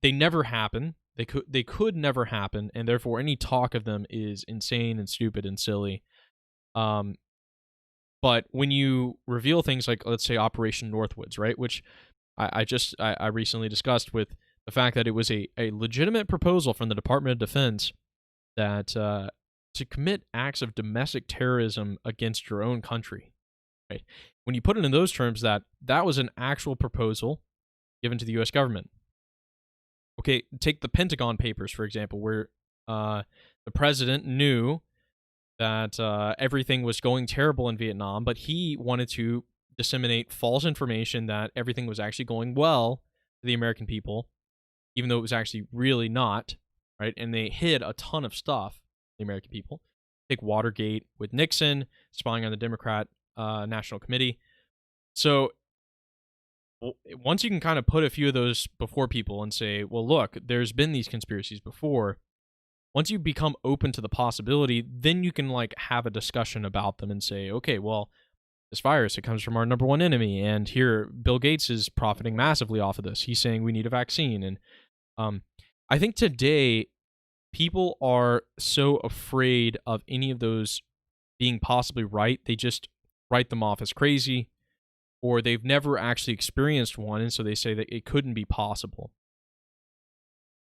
S6: they never happen. They could never happen, and therefore any talk of them is insane and stupid and silly. But when you reveal things like, let's say, Operation Northwoods, right, which I recently discussed with the fact that it was a legitimate proposal from the Department of Defense that to commit acts of domestic terrorism against your own country, right? When you put it in those terms, that was an actual proposal given to the U.S. government. Okay, take the Pentagon Papers, for example, where the president knew that everything was going terrible in Vietnam, but he wanted to disseminate false information that everything was actually going well to the American people, even though it was actually really not, right? And they hid a ton of stuff, the American people. Take Watergate with Nixon, spying on the Democrat National Committee. So once you can kind of put a few of those before people and say, well, look, there's been these conspiracies before, once you become open to the possibility, then you can like have a discussion about them and say, okay, well, this virus, it comes from our number one enemy, and here Bill Gates is profiting massively off of this. He's saying we need a vaccine. And I think today people are so afraid of any of those being possibly right, they just write them off as crazy, or they've never actually experienced one, and so they say that it couldn't be possible.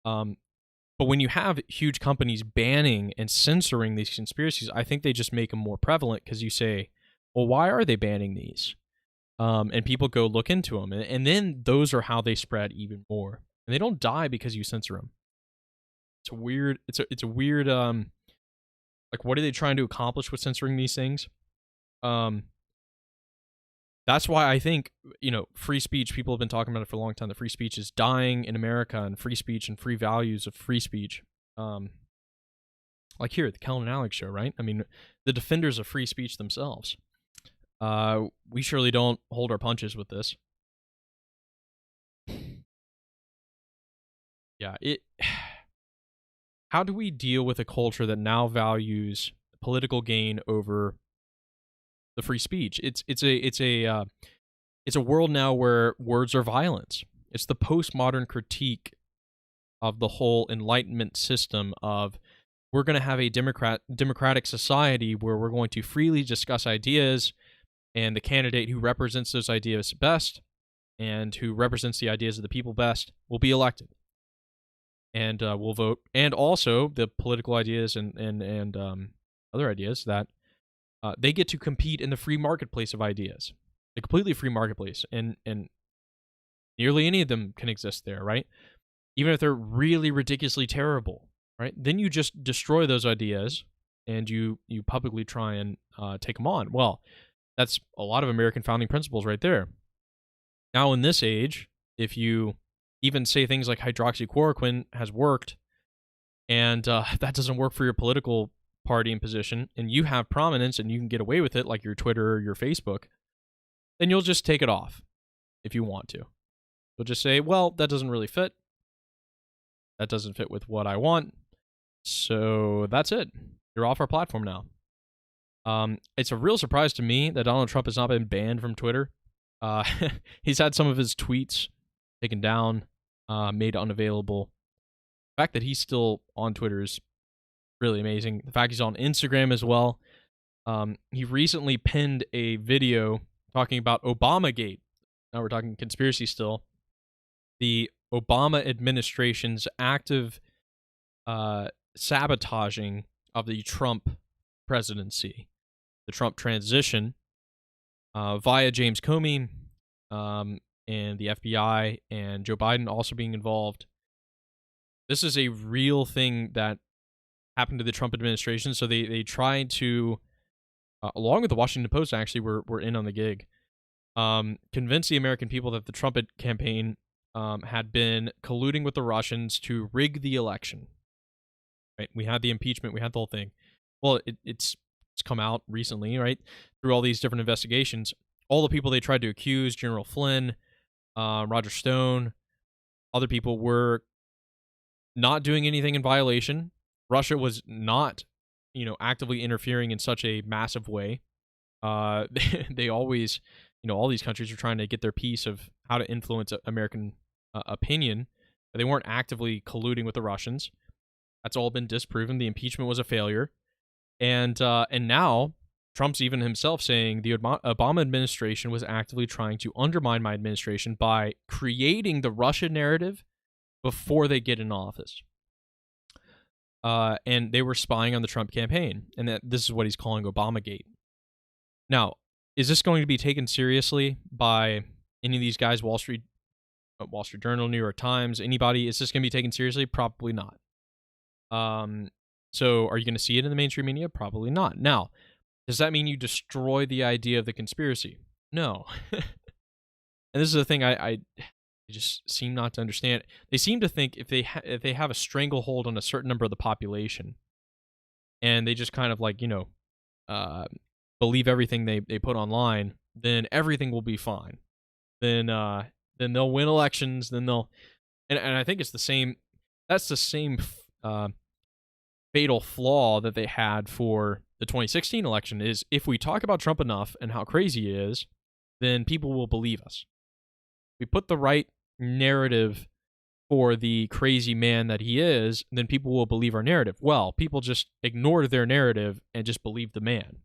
S6: But when you have huge companies banning and censoring these conspiracies, I think they just make them more prevalent, because you say, well, why are they banning these? And people go look into them, and then those are how they spread even more. And they don't die because you censor them. It's a weird. It's a weird. Like, what are they trying to accomplish with censoring these things? That's why I think, free speech, people have been talking about it for a long time. The free speech is dying in America, and free speech and free values of free speech. Like here at the Kellen and Alex show, right? I mean, the defenders of free speech themselves. We surely don't hold our punches with this. Yeah, how do we deal with a culture that now values political gain over the free speech? It's a world now where words are violence. It's the postmodern critique of the whole Enlightenment system of, we're going to have a democratic society where we're going to freely discuss ideas, and the candidate who represents those ideas best and who represents the ideas of the people best will be elected. And we'll vote. And also the political ideas and other ideas that they get to compete in the free marketplace of ideas, the completely free marketplace, and nearly any of them can exist there, right? Even if they're really ridiculously terrible, right? Then you just destroy those ideas and you publicly try and take them on. Well, that's a lot of American founding principles right there. Now, in this age, if you even say things like hydroxychloroquine has worked, and that doesn't work for your political party and position, and you have prominence and you can get away with it, like your Twitter or your Facebook, then you'll just take it off if you want to. You'll just say, well, that doesn't really fit. That doesn't fit with what I want. So that's it. You're off our platform now. It's a real surprise to me that Donald Trump has not been banned from Twitter. He's had some of his tweets taken down, made unavailable. The fact that he's still on Twitter is really amazing. The fact he's on Instagram as well. He recently pinned a video talking about Obamagate. Now we're talking conspiracy still. The Obama administration's active sabotaging of the Trump presidency, the Trump transition, via James Comey, and the FBI and Joe Biden also being involved. This is a real thing that happened to the Trump administration. So they tried to, along with the Washington Post, actually, were in on the gig, convince the American people that the Trump campaign had been colluding with the Russians to rig the election. Right? We had the impeachment, we had the whole thing. Well, it's come out recently, right? Through all these different investigations, all the people they tried to accuse, General Flynn, Roger Stone, other people, were not doing anything in violation. Russia was not, actively interfering in such a massive way. They always, all these countries are trying to get their piece of how to influence American opinion. But they weren't actively colluding with the Russians. That's all been disproven. The impeachment was a failure. And now Trump's even himself saying the Obama administration was actively trying to undermine my administration by creating the Russia narrative before they get in office. And they were spying on the Trump campaign. And that this is what he's calling Obamagate. Now, is this going to be taken seriously by any of these guys, Wall Street Journal, New York Times, anybody? Is this going to be taken seriously? Probably not. So are you going to see it in the mainstream media? Probably not. Now, does that mean you destroy the idea of the conspiracy? No. And this is the thing I just seem not to understand. They seem to think if they have a stranglehold on a certain number of the population, and they just kind of believe everything they put online, then everything will be fine. Then they'll win elections. Then they'll, and I think it's the same. That's the same fatal flaw that they had for the 2016 election. Is if we talk about Trump enough and how crazy he is, then people will believe us. We put the right narrative for the crazy man that he is, then people will believe our narrative. Well, people just ignored their narrative and just believed the man.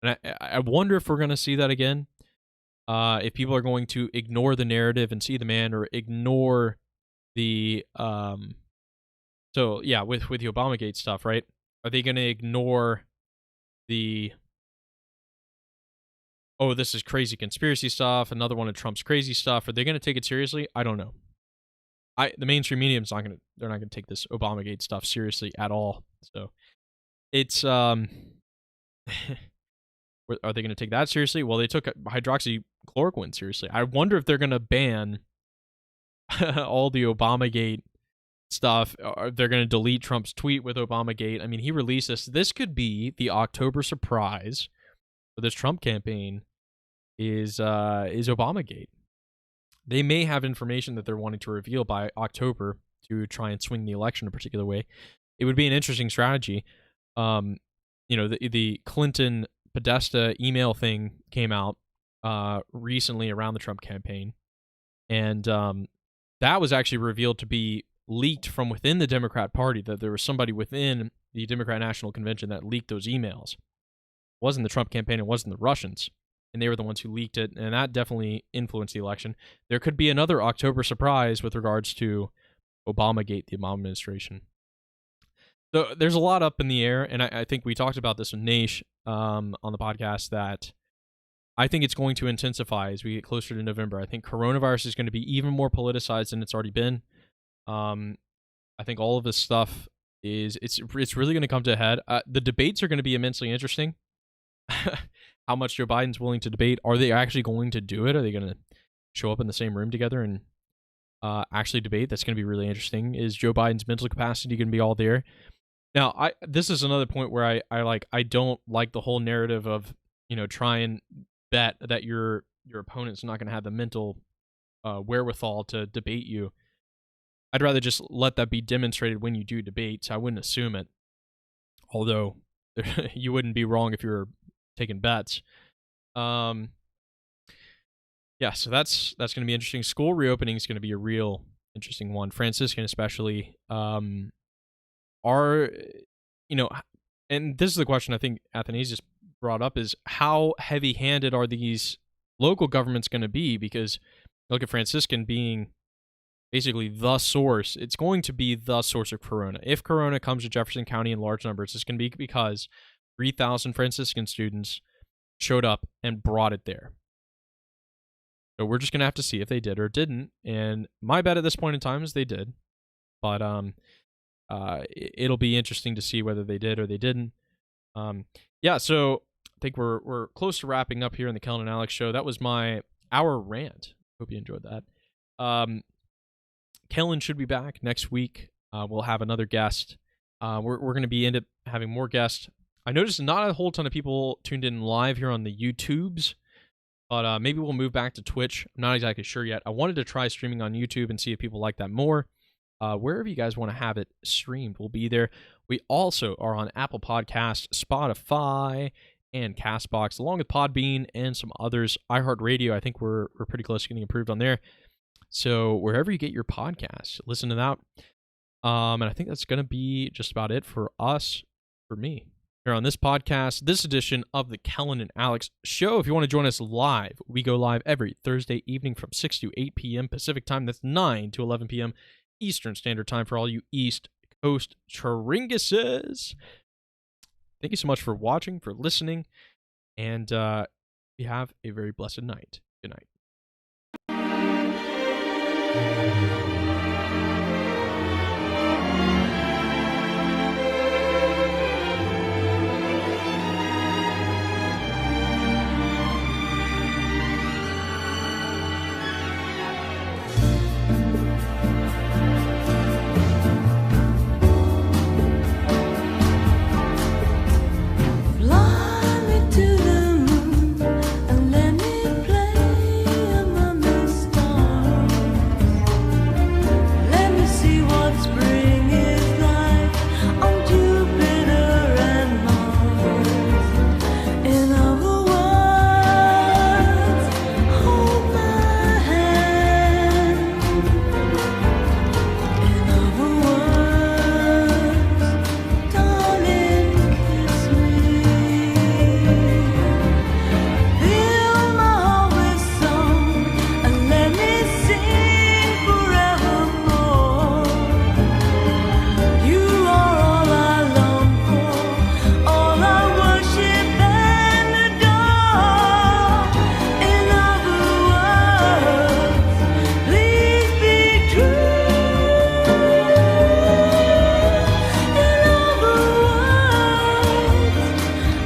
S6: And I wonder if we're going to see that again. If people are going to ignore the narrative and see the man, or ignore the so yeah, with the Obamagate stuff, right? Are they going to ignore the this is crazy conspiracy stuff, another one of Trump's crazy stuff? Are they going to take it seriously? I don't know. The mainstream medium's they're not going to take this Obamagate stuff seriously at all. So it's are they going to take that seriously? Well, they took hydroxychloroquine seriously. I wonder if they're going to ban all the Obamagate stuff. Or they're going to delete Trump's tweet with Obamagate. I mean, he released this. This could be the October surprise for this Trump campaign. Is Obamagate. They may have information that they're wanting to reveal by October to try and swing the election a particular way. It would be an interesting strategy. The Clinton Podesta email thing came out recently around the Trump campaign, and that was actually revealed to be leaked from within the Democrat Party, that there was somebody within the Democrat National Convention that leaked those emails. It wasn't the Trump campaign, it wasn't the Russians, and they were the ones who leaked it, and that definitely influenced the election. There could be another October surprise with regards to Obamagate, the Obama administration. So there's a lot up in the air, and I think we talked about this with Naish on the podcast, that I think it's going to intensify as we get closer to November. I think coronavirus is going to be even more politicized than it's already been. I think all of this stuff it's really going to come to a head. The debates are going to be immensely interesting. How much Joe Biden's willing to debate. Are they actually going to do it? Are they going to show up in the same room together and actually debate? That's going to be really interesting. Is Joe Biden's mental capacity going to be all there? Now, this is another point where I don't like the whole narrative of, try and bet that your opponent's not going to have the mental wherewithal to debate you. I'd rather just let that be demonstrated when you do debate, so I wouldn't assume it. Although you wouldn't be wrong if you were taking bets. Yeah, so that's going to be interesting. School reopening is going to be a real interesting one. Franciscan especially. And this is the question I think Athanasius brought up, is how heavy-handed are these local governments going to be? Because look at Franciscan being basically the source. It's going to be the source of corona. If corona comes to Jefferson County in large numbers, it's going to be because 3,000 Franciscan students showed up and brought it there. So we're just going to have to see if they did or didn't. And my bet at this point in time is they did. But it'll be interesting to see whether they did or they didn't. Yeah, so I think we're close to wrapping up here in the Kellen and Alex show. That was my hour rant. Hope you enjoyed that. Kellen should be back next week. We'll have another guest. We're going to end up having more guests. I noticed not a whole ton of people tuned in live here on the YouTubes, but maybe we'll move back to Twitch. I'm not exactly sure yet. I wanted to try streaming on YouTube and see if people like that more. Wherever you guys want to have it streamed, we'll be there. We also are on Apple Podcasts, Spotify, and CastBox, along with Podbean and some others. iHeartRadio, I think we're pretty close to getting approved on there. So wherever you get your podcasts, listen to that. And I think that's going to be just about it for us, for me, here on this podcast, this edition of the Kellen and Alex show. If you want to join us live, we go live every Thursday evening from 6 to 8 p.m. Pacific time. That's 9 to 11 p.m. Eastern Standard Time for all you East Coast Cheringuses. Thank you so much for watching, for listening, and you have a very blessed night. Good night.